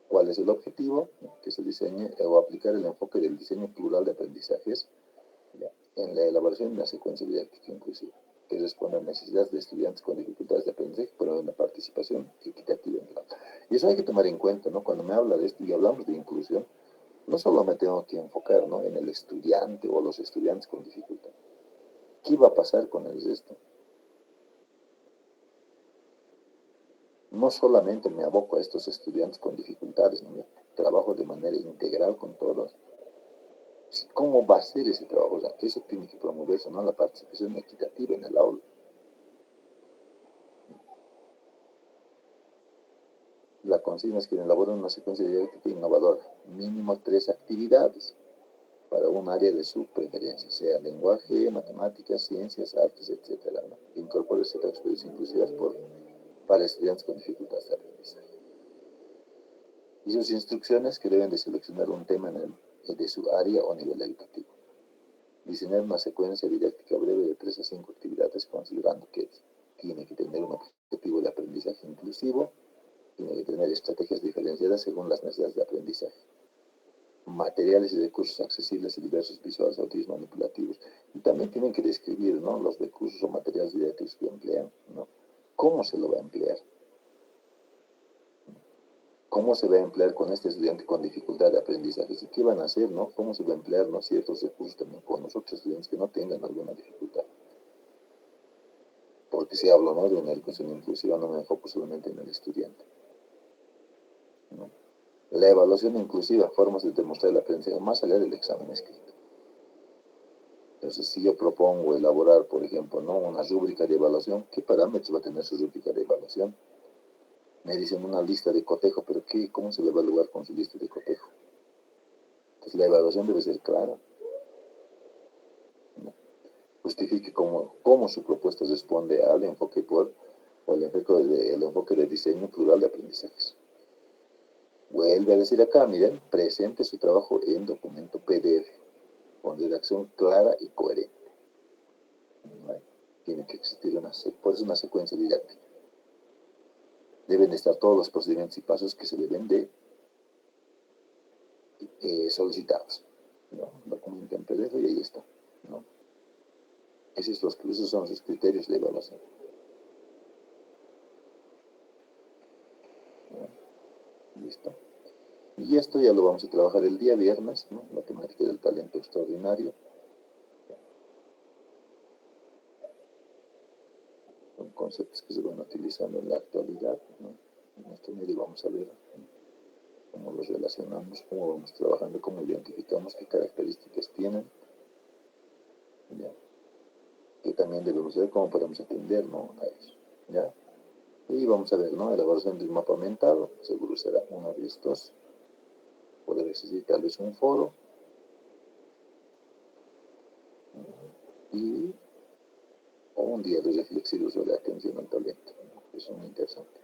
¿Cuál es el objetivo? Que se diseñe o aplicar el enfoque del diseño plural de aprendizajes, ¿ya?, en la elaboración de una secuencia didáctica inclusiva, que responda a necesidades de estudiantes con dificultades de aprendizaje, pero en una participación equitativa en el aula. Y eso hay que tomar en cuenta, ¿no? Cuando me habla de esto y hablamos de inclusión, no solo me tengo que enfocar, ¿no?, en el estudiante o los estudiantes con dificultad. ¿Qué va a pasar con el resto? No solamente me aboco a estos estudiantes con dificultades, ¿no?, trabajo de manera integral con todos. ¿Cómo va a ser ese trabajo? O sea, eso tiene que promoverse, ¿no?, la participación equitativa en el aula. La consigna es que elaboren una secuencia didáctica innovadora, mínimo 3 actividades para un área de su preferencia, sea lenguaje, matemáticas, ciencias, artes, etc., ¿no?, que incorpore ciertas experiencias inclusivas para estudiantes con dificultades de aprendizaje. Y sus instrucciones, que deben de seleccionar un tema de su área o nivel educativo. Diseñar una secuencia didáctica breve de 3 a 5 actividades, considerando que tiene que tener un objetivo de aprendizaje inclusivo, tiene que tener estrategias diferenciadas según las necesidades de aprendizaje, materiales y recursos accesibles y diversos, visuales, autismo, manipulativos. Y también tienen que describir, ¿no?, los recursos o materiales didácticos que emplean, ¿no?, cómo se lo va a emplear, cómo se va a emplear con este estudiante con dificultad de aprendizaje, y qué van a hacer, ¿no?, cómo se va a emplear, ¿no?, ciertos recursos también con los otros estudiantes que no tengan alguna dificultad. Porque si hablo, ¿no?, de una educación inclusiva, no me enfoco solamente en el estudiante, ¿no? La evaluación inclusiva, formas de demostrar el aprendizaje más allá del examen escrito. Entonces, si yo propongo elaborar, por ejemplo, ¿no?, una rúbrica de evaluación, ¿qué parámetros va a tener su rúbrica de evaluación? Me dicen una lista de cotejo, pero ¿cómo se va a evaluar con su lista de cotejo? Entonces, la evaluación debe ser clara, ¿no? Justifique cómo su propuesta responde al enfoque o el enfoque de diseño plural de aprendizajes. Vuelve a decir acá, miren, presente su trabajo en documento PDF, con redacción clara y coherente. ¿No? Tiene que existir por eso una secuencia didáctica. Deben estar todos los procedimientos y pasos que se deben de solicitados, ¿no? Documento en PDF y ahí está, ¿no? Esos son sus criterios de evaluación, ¿no? Listo. Y esto ya lo vamos a trabajar el día viernes, ¿no?, la temática del talento extraordinario. Son conceptos que se van utilizando en la actualidad, ¿no? En nuestro medio vamos a ver, ¿no?, cómo los relacionamos, cómo vamos trabajando, cómo identificamos, qué características tienen, ¿ya?, que también debemos ver cómo podemos atender, ¿no?, a eso, ¿ya? Y vamos a ver, ¿no?, elaboración de un mapa mental, seguro será uno de estos. Poder existir tal vez un foro, y un día de reflexivo sobre la atención al talento, ¿no? Eso es muy interesante.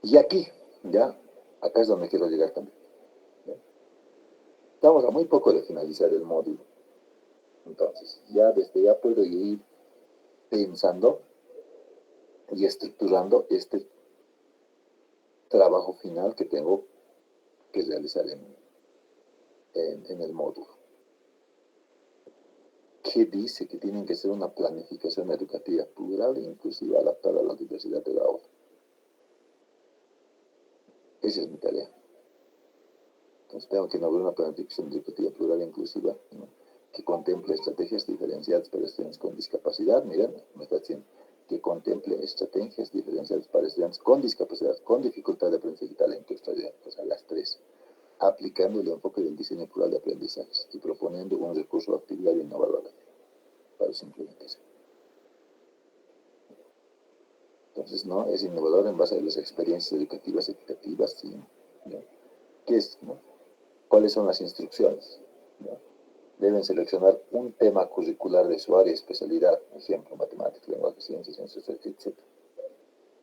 Y aquí, ya, acá es donde quiero llegar también, ¿ya? Estamos a muy poco de finalizar el módulo. Entonces, ya desde ya puedo ir pensando y estructurando este trabajo final que tengo que realizar en el módulo. Que dice que tienen que ser una planificación educativa plural e inclusiva adaptada a la diversidad de la aula. Esa es mi tarea. Entonces tengo que elaborar una planificación educativa plural e inclusiva, ¿no?, que contemple estrategias diferenciadas para estudiantes con discapacidad. Miren, me está diciendo que contemple estrategias diferenciadas para estudiantes con discapacidad, con dificultad de aprendizaje y talento extraordinario, o sea, las 3, aplicando el enfoque del diseño plural de aprendizajes y proponiendo un recurso de actividad innovadora para su implementación. Entonces, ¿no?, es innovador en base a las experiencias educativas equitativas, ¿sí? ¿No? ¿Qué es, no? ¿Cuáles son las instrucciones? ¿No? Deben seleccionar un tema curricular de su área de especialidad, por ejemplo, matemáticas, lenguaje, ciencias, ciencias, etc.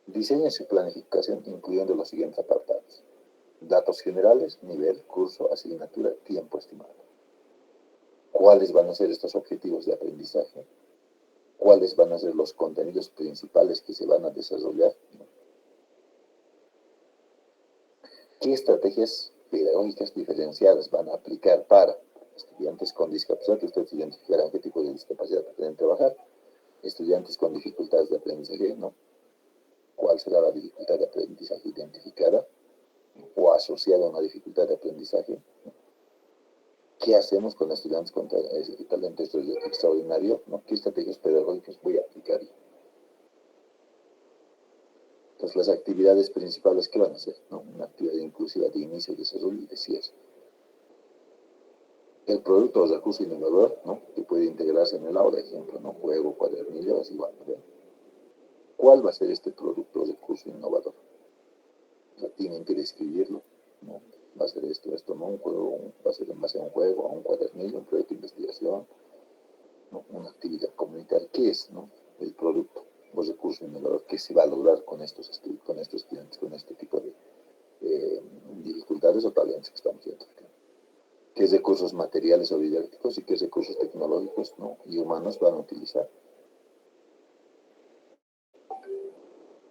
Diseñen su planificación incluyendo los siguientes apartados: datos generales, nivel, curso, asignatura, tiempo estimado. ¿Cuáles van a ser estos objetivos de aprendizaje? ¿Cuáles van a ser los contenidos principales que se van a desarrollar? ¿Qué estrategias pedagógicas diferenciadas van a aplicar para estudiantes con discapacidad? Ustedes identificarán qué tipo de discapacidad pretenden trabajar. Estudiantes con dificultades de aprendizaje, ¿no? ¿Cuál será la dificultad de aprendizaje identificada o asociada a una dificultad de aprendizaje? ¿Qué hacemos con estudiantes con talento extraordinario? ¿No? ¿Qué estrategias pedagógicas voy a aplicar? Entonces, las actividades principales, ¿qué van a hacer? ¿No? Una actividad inclusiva de inicio, desarrollo y de cierre. El producto o recurso innovador, ¿no? Que puede integrarse en el aula, ejemplo, ¿no? Juego, cuadernillo, es igual, ¿no? ¿Cuál va a ser este producto o recurso innovador? O sea, tienen que describirlo, ¿no? Va a ser esto, ¿no? Un juego, va a ser en base a un juego, a un cuadernillo, un proyecto de investigación, ¿no? Una actividad comunitaria. ¿Qué es, no? El producto o recurso innovador que se va a lograr con estos estudiantes, con este tipo de dificultades o talentos que estamos identificando. ¿Qué recursos materiales o didácticos y qué recursos tecnológicos, ¿no? y humanos van a utilizar?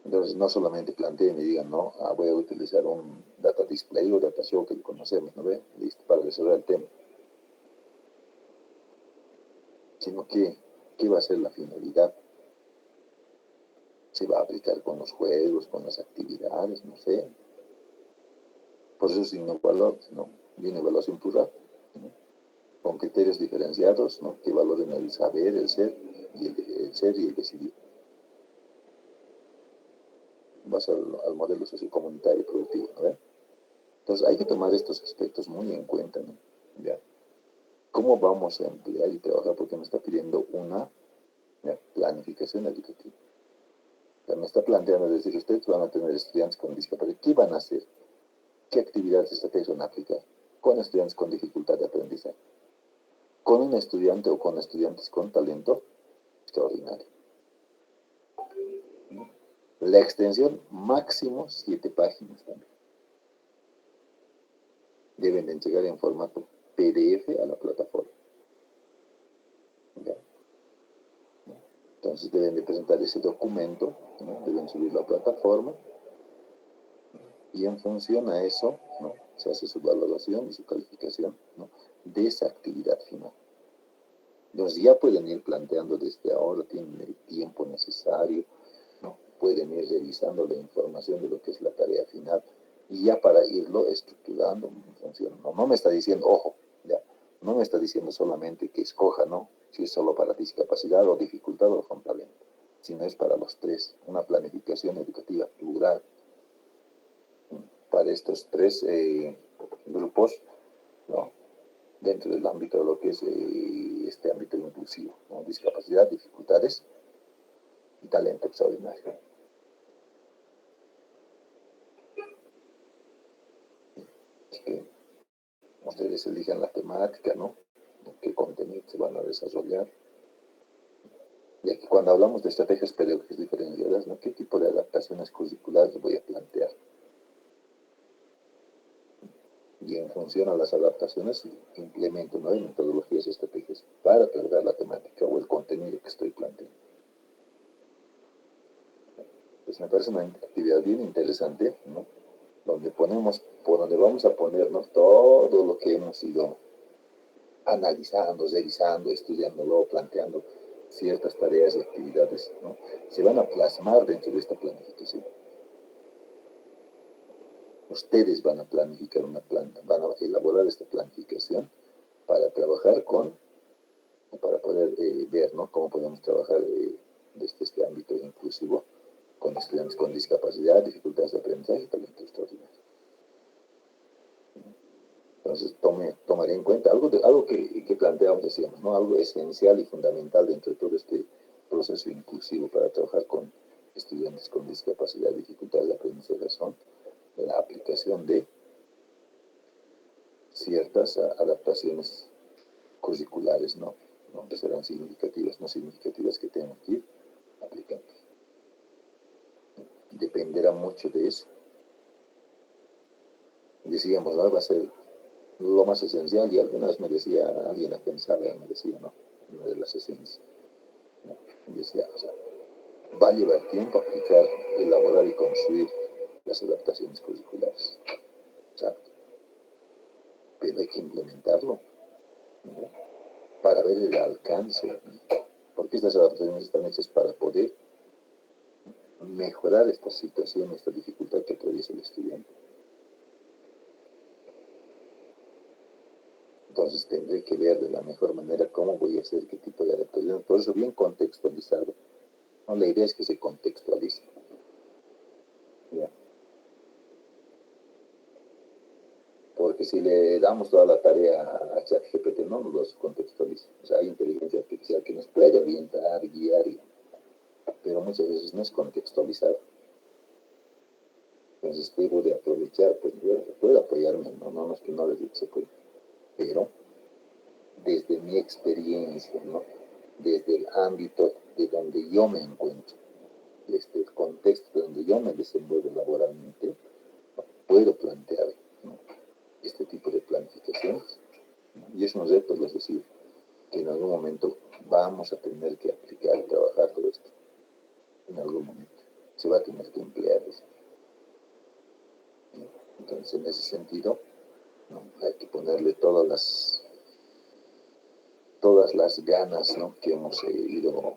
Entonces, no solamente planteen y digan, no, voy a utilizar un data display o data show que conocemos, ¿no ve? Listo, para resolver el tema. Sino que, ¿qué va a ser la finalidad? ¿Se va a aplicar con los juegos, con las actividades? No sé. Por eso es innovador, ¿no? Y una evaluación plural, ¿no? Con criterios diferenciados, ¿no? Que valoren el saber, el ser y el decidir. Basado al modelo sociocomunitario y productivo, ¿no? Entonces hay que tomar estos aspectos muy en cuenta, ¿no? ¿Ya? ¿Cómo vamos a emplear y trabajar? Porque me está pidiendo una planificación educativa. O sea, me está planteando, es decir, ustedes van a tener estudiantes con discapacidad. ¿Qué van a hacer? ¿Qué actividades estratégicas van a aplicar? Con estudiantes con dificultad de aprendizaje. Con un estudiante o con estudiantes con talento extraordinario. La extensión máximo 7 páginas también. Deben de entregar en formato PDF a la plataforma. ¿Ya? Entonces deben de presentar ese documento, ¿no? Deben subirlo a la plataforma y en función a eso, ¿no? Se hace su valoración y su calificación, ¿no? De esa actividad final. Entonces ya pueden ir planteando desde ahora, tienen el tiempo necesario, ¿no? Pueden ir revisando la información de lo que es la tarea final y ya para irlo estructurando en función. No me está diciendo, ojo, ya, no me está diciendo solamente que escoja, ¿no? Si es solo para discapacidad o dificultad o con talento, sino es para los tres, una planificación educativa plural para estos tres grupos, ¿no? Dentro del ámbito de lo que es este ámbito inclusivo, ¿no? Discapacidad, dificultades y talento extraordinario. Es que ustedes elijan la temática, ¿no? ¿Qué contenido se van a desarrollar? Y aquí cuando hablamos de estrategias pedagógicas diferenciadas, ¿no? ¿Qué tipo de adaptaciones curriculares voy a plantear? Y en función a las adaptaciones implemento, ¿no? Metodologías y estrategias para tratar la temática o el contenido que estoy planteando. Pues me parece una actividad bien interesante, ¿no? Por donde vamos a ponernos todo lo que hemos ido analizando, revisando, estudiándolo, planteando ciertas tareas y actividades, ¿no? Se van a plasmar dentro de esta planificación. Ustedes van a planificar van a elaborar esta planificación para trabajar para poder ver, ¿no? Cómo podemos trabajar desde este ámbito inclusivo con estudiantes con discapacidad, dificultades de aprendizaje y talento extraordinario. Entonces, tomaré en cuenta algo que planteamos, decíamos, ¿no? Algo esencial y fundamental dentro de todo este proceso inclusivo para trabajar con estudiantes con discapacidad, dificultades de aprendizaje son la aplicación de ciertas adaptaciones curriculares, ¿no? ¿No? Que serán significativas, no significativas, que tengan que ir aplicando. Dependerá mucho de eso. Decíamos, ¿no? Va a ser lo más esencial, y algunas me decía, alguien a pensar, me decía, ¿no? Una de las esencias, ¿no? Me decía, o sea, va a llevar tiempo aplicar, elaborar y construir las adaptaciones curriculares. Exacto. Pero hay que implementarlo, ¿no? Para ver el alcance, ¿no? Porque estas adaptaciones están hechas para poder mejorar esta situación, esta dificultad que atraviesa el estudiante. Entonces tendré que ver de la mejor manera cómo voy a hacer, qué tipo de adaptación. Por eso bien contextualizado. No, la idea es que se contextualice. ¿Ya? Porque si le damos toda la tarea a ChatGPT, no nos lo contextualiza. O sea, hay inteligencia artificial que nos puede orientar, guiar, pero muchas veces no es contextualizar. Entonces debo de aprovechar, pues puedo apoyarme, no es que no les digo que se puede, pero desde mi experiencia, ¿no? Desde el ámbito de donde yo me encuentro, desde el contexto de donde yo me desenvuelvo laboralmente, puedo plantear, ¿no? Este tipo de planificaciones. Y es un reto, es decir, que en algún momento vamos a tener que aplicar y trabajar todo esto. En algún momento se va a tener que emplear eso. Entonces, en ese sentido, ¿no? Hay que ponerle todas las ganas, ¿no? Que hemos ido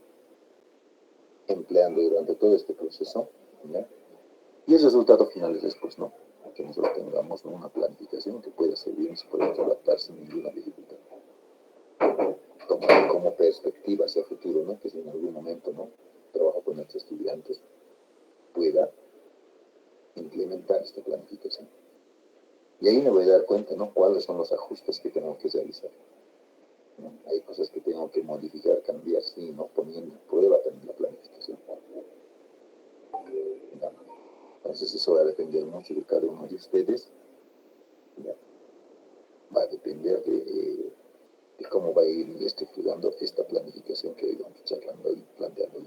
empleando durante todo este proceso, ¿ya? Y el resultado final es después, ¿no? Que nosotros tengamos, ¿no? Una planificación que pueda servir y se pueda adaptar sin ninguna dificultad. Tomar como perspectiva hacia el futuro, ¿no? Que si en algún momento, ¿no? Trabajo con nuestros estudiantes, pueda implementar esta planificación. Y ahí me voy a dar cuenta, ¿no? Cuáles son los ajustes que tengo que realizar, ¿no? Hay cosas que tengo que modificar, cambiar, sí, ¿no? Poniendo en prueba también la planificación. ¿Ya? Entonces eso va a depender mucho de cada uno de ustedes. ¿Ya? Va a depender de cómo va a ir estructurando esta planificación que hoy vamos charlando y planteando.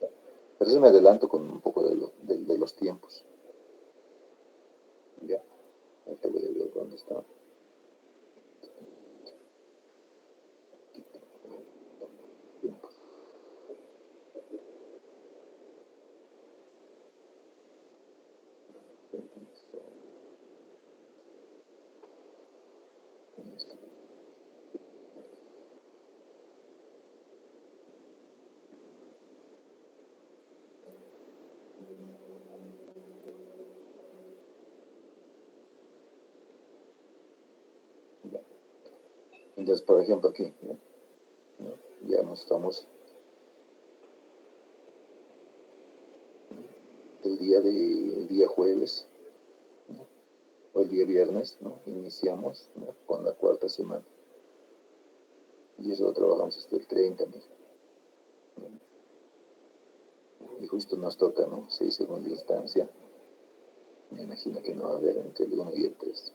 ¿Ya? Pero eso me adelanto con un poco de los tiempos. ¿Ya? Ahorita voy a ver dónde está. Tiempos. Entonces, por ejemplo, aquí, ¿no? Ya mostramos el día jueves, ¿no? O el día viernes, ¿no? Iniciamos, ¿no? Con la cuarta semana. Y eso lo trabajamos hasta el 30, ¿no? Y justo nos toca, ¿no? 6 segunda instancia. Me imagino que no va a haber entre el 1 y el 3.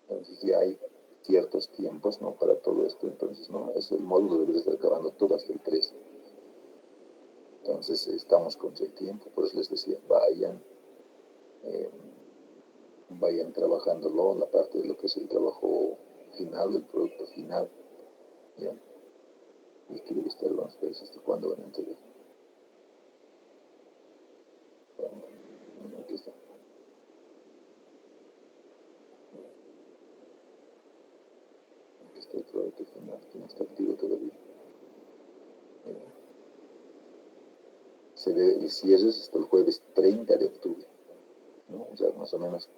Entonces ya hay ciertos tiempos, ¿no? Para todo esto. Entonces, ¿no? Es el módulo debe estar acabando todo hasta el 3. Entonces estamos contra el tiempo. Por eso les decía, eh, vayan trabajándolo, la parte de lo que es el trabajo final, el producto final, ¿ya? Y que debe estar, vamos a ver hasta cuándo van a entregar. Aquí está. Aquí está el producto final, que no está activo todavía. Se debe, el cierre es hasta el jueves 30 de octubre, ¿no? O sea, más o menos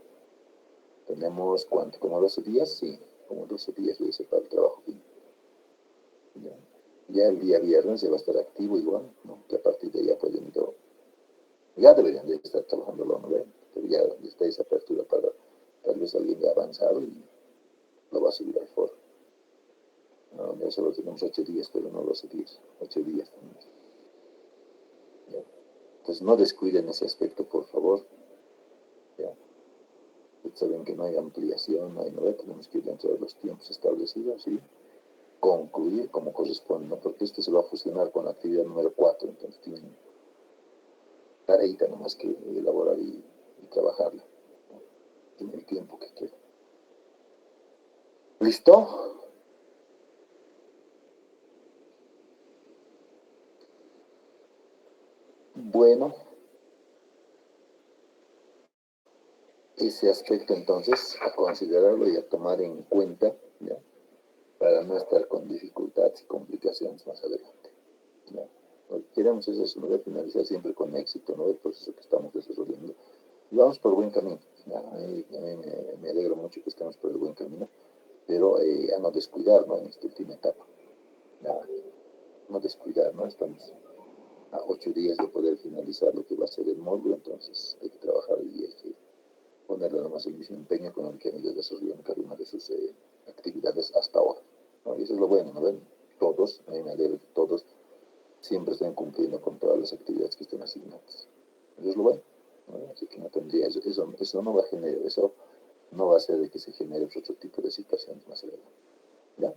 tenemos, ¿cuánto? ¿Como 12 días? Sí, como 12 días le hice para el trabajo final. ¿Ya? Ya el día viernes ya va a estar activo igual, ¿no? Que a partir de ahí ya pueden ir, ya deberían de estar trabajando la novela, pero ya está esa apertura para tal vez alguien de avanzado y lo va a subir al foro. No, ya solo tenemos 8 días, pero no 12 días, 8 días también. ¿Ya? Entonces no descuiden ese aspecto, por favor. ¿Ya? ustedes saben que no hay ampliación, no hay novedad, tenemos que ir dentro de los tiempos establecidos y concluir como corresponde, ¿no? Porque esto se va a fusionar con la actividad número 4, entonces tienen tareita nomás que elaborar y trabajarla, ¿no? En el tiempo que queda. ¿Listo? Bueno, ese aspecto entonces a considerarlo y a tomar en cuenta, ¿ya? Para no estar con dificultades y complicaciones más adelante, ¿ya? Lo que queremos es eso, ¿no? Finalizar siempre con éxito, ¿no? El proceso que estamos desarrollando. Y vamos por buen camino, ¿ya? A mí me alegro mucho que estemos por el buen camino, pero a no descuidar, ¿no? En esta última etapa, ¿ya? No descuidar, ¿no? Estamos a 8 días de poder finalizar lo que va a ser el módulo, entonces hay que trabajar y hay que ponerle además el mismo empeño con el que han ido desarrollando cada una de sus actividades hasta ahora, ¿no? Y eso es lo bueno, ¿no ven? Todos, a mí me alegro que todos siempre estén cumpliendo con todas las actividades que estén asignadas. Eso es lo bueno, ¿no? Así que no tendría, eso no va a generar, eso no va a hacer de que se genere otro tipo de situaciones más adelante, ¿ya?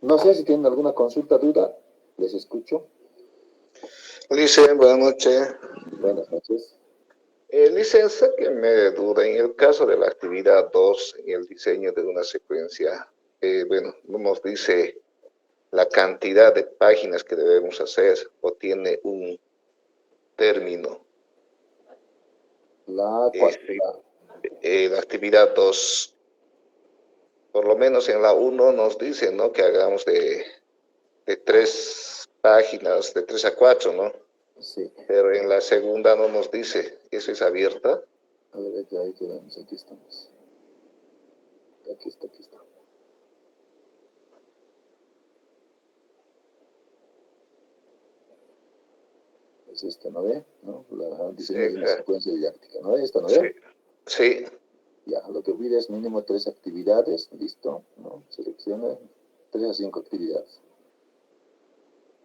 No sé si tienen alguna consulta, duda, les escucho.
Licen, buenas noches.
Buenas noches.
Licen, sáquenme de duda, en el caso de la actividad 2, en el diseño de una secuencia, bueno, no nos dice la cantidad de páginas que debemos hacer o tiene un término.
La
actividad 2, por lo menos en la 1 nos dice, ¿no?, que hagamos de 3 páginas, de 3 a 4, ¿no?
Sí.
Pero en la segunda no nos dice, ¿eso es abierta?
A ver, ahí quedamos, aquí estamos. Aquí está. Es esta, ¿no ve? ¿No? La diseño de una secuencia didáctica, ¿no ve? Esta, ¿no ve?
Sí.
Ya, lo que pide es mínimo 3 actividades, listo, ¿no? Selecciona 3 a 5 actividades.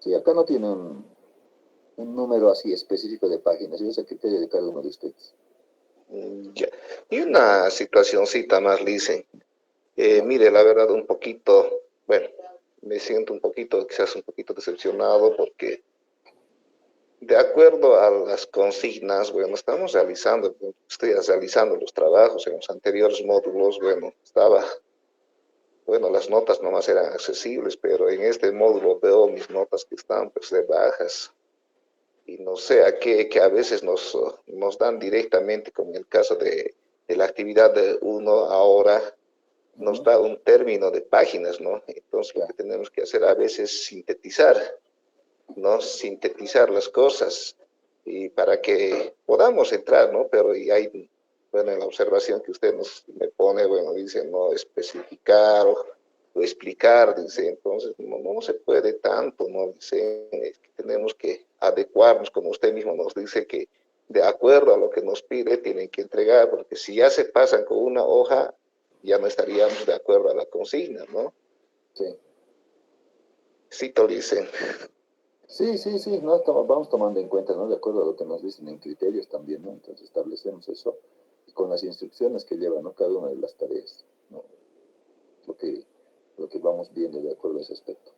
Sí, acá no tiene un número así específico de páginas, yo sé que criterio de cada uno de ustedes.
Ya. Y una situacióncita más, Lice. Mire, la verdad, un poquito, bueno, me siento un poquito, quizás un poquito decepcionado porque de acuerdo a las consignas, bueno, estoy realizando los trabajos en los anteriores módulos, bueno, las notas nomás eran accesibles, pero en este módulo veo mis notas que están pues de bajas. Y no sé a qué, que a veces nos dan directamente, como en el caso de la actividad de uno ahora, nos da un término de páginas, ¿no? Entonces lo que tenemos que hacer a veces es sintetizar, ¿no? Sintetizar las cosas y para que podamos entrar, ¿no? Pero y hay, bueno, en la observación que usted me pone, bueno, dice no especificar o explicar, dice, entonces no se puede tanto, ¿no? Dice, es que tenemos que adecuarnos, como usted mismo nos dice, que de acuerdo a lo que nos pide, tienen que entregar, porque si ya se pasan con una hoja, ya no estaríamos de acuerdo a la consigna, ¿no?
Sí.
Sí, te dicen.
Sí, no, vamos tomando en cuenta, ¿no? De acuerdo a lo que nos dicen en criterios también, ¿no? Entonces establecemos eso y con las instrucciones que llevan, ¿no? Cada una de las tareas, ¿no? Lo que vamos viendo de acuerdo a ese aspecto,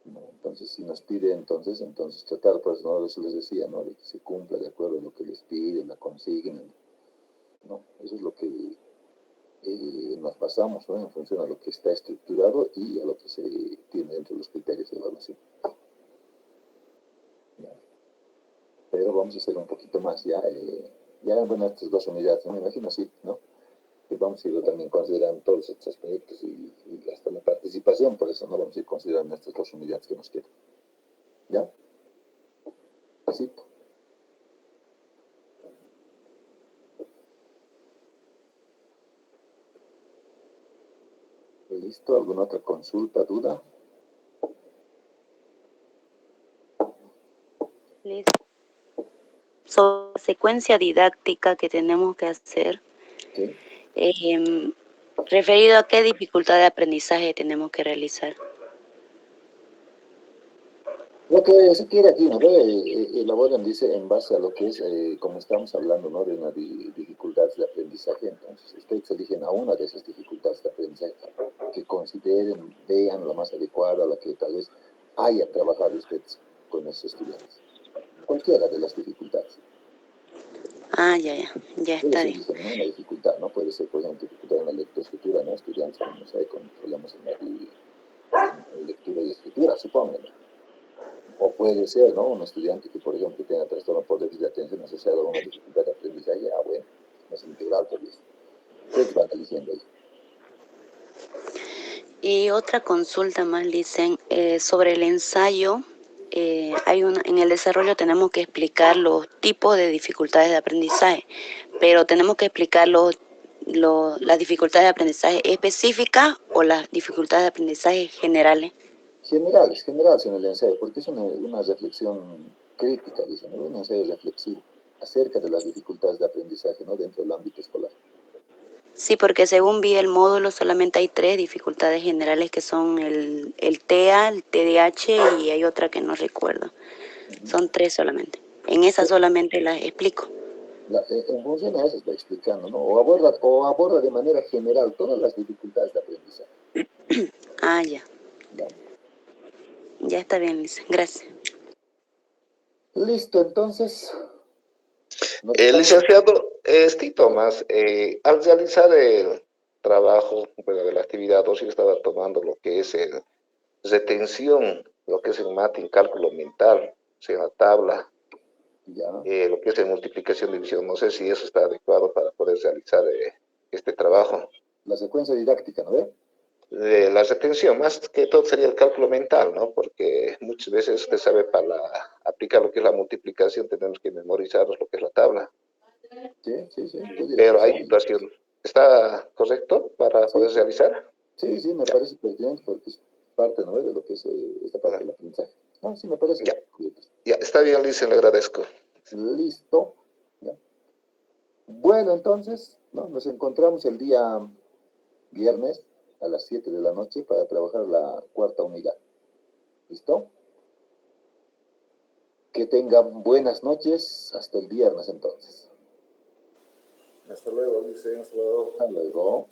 ¿no? Entonces, si nos pide, entonces tratar, pues, ¿no? Eso les decía, ¿no? De que se cumpla de acuerdo a lo que les pide, la consiguen, ¿no? Eso es lo que nos basamos, ¿no? En función a lo que está estructurado y a lo que se tiene dentro de los criterios de evaluación. ¿Ya? Pero vamos a hacer un poquito más, ya bueno, estas 2 unidades, me imagino, sí, ¿no? Que vamos a ir también considerando todos estos aspectos y hasta la participación, por eso no vamos a ir considerando estas 2 unidades que nos quedan. ¿Ya? Así. ¿Listo? ¿Alguna otra consulta, duda?
Sobre la secuencia didáctica que tenemos que hacer,
¿Sí?
referido a qué dificultad de aprendizaje tenemos que realizar.
Lo que se quiere aquí, ¿no? Elaboran, dice, en base a lo que es, como estamos hablando, ¿no? De una dificultad de aprendizaje, entonces ustedes eligen a una de esas dificultades de aprendizaje que consideren, vean la más adecuada, la que tal vez haya trabajado ustedes con esos estudiantes. Cualquiera de las dificultades.
Ah, ya
Puede
está
ser,
bien.
dicen, ¿no? Una dificultad, ¿no? Puede ser, por ejemplo, dificultad en la lectoescritura, ¿no? Estudiantes con, no sé, con problemas en lectura y escritura, supongo, ¿no? O puede ser, ¿no? Un estudiante que, por ejemplo, tenga trastorno por déficit de atención asociado a una dificultad de aprendizaje, bueno, no es integral todavía. Ustedes van eligiendo ahí.
Y otra consulta más, Licen, sobre el ensayo. En el desarrollo tenemos que explicar los tipos de dificultades de aprendizaje, pero tenemos que explicar las dificultades de aprendizaje específicas o las dificultades de aprendizaje generales.
Generales en el ensayo, porque es una reflexión crítica, dicen, ¿no? Un ensayo reflexivo acerca de las dificultades de aprendizaje, ¿no? Dentro del ámbito escolar.
Sí, porque según vi el módulo solamente hay 3 dificultades generales que son el TEA, el TDAH y hay otra que no recuerdo. Son 3 solamente. En esa solamente las explico.
En función a eso está explicando, ¿no? O aborda de manera general todas las dificultades de aprendizaje.
Ah, ya.
¿Ya?
Ya está bien, Lisa. Gracias.
Listo, entonces, nos estamos...
Licenciado, sí, Tomás, al realizar el trabajo, bueno, de la actividad 2, yo estaba tomando lo que es retención, lo que es en mate, en cálculo mental, o sea, en la tabla,
Ya.
lo que es en multiplicación, división. No sé si eso está adecuado para poder realizar este trabajo.
La secuencia didáctica, ¿no ve?
La retención, más que todo sería el cálculo mental, ¿no? Porque muchas veces usted sabe, aplicar lo que es la multiplicación, tenemos que memorizar lo que es la tabla.
Sí, pudiera ser,
Pero hay
sí.
situación. ¿Está correcto para
Sí,
poder realizar?
sí, me
Ya,
parece pertinente porque es parte, ¿no? De lo que es esta parte
ya,
del aprendizaje. No, sí, me parece.
ya, ya, está bien, Lice, le agradezco.
Listo. ¿Ya? Bueno, entonces, ¿no? Nos encontramos el día viernes a las 7 de la noche para trabajar la cuarta unidad. ¿Listo? Que tengan buenas noches. Hasta el viernes entonces.
Hasta luego, dice, hasta luego.
Hasta luego.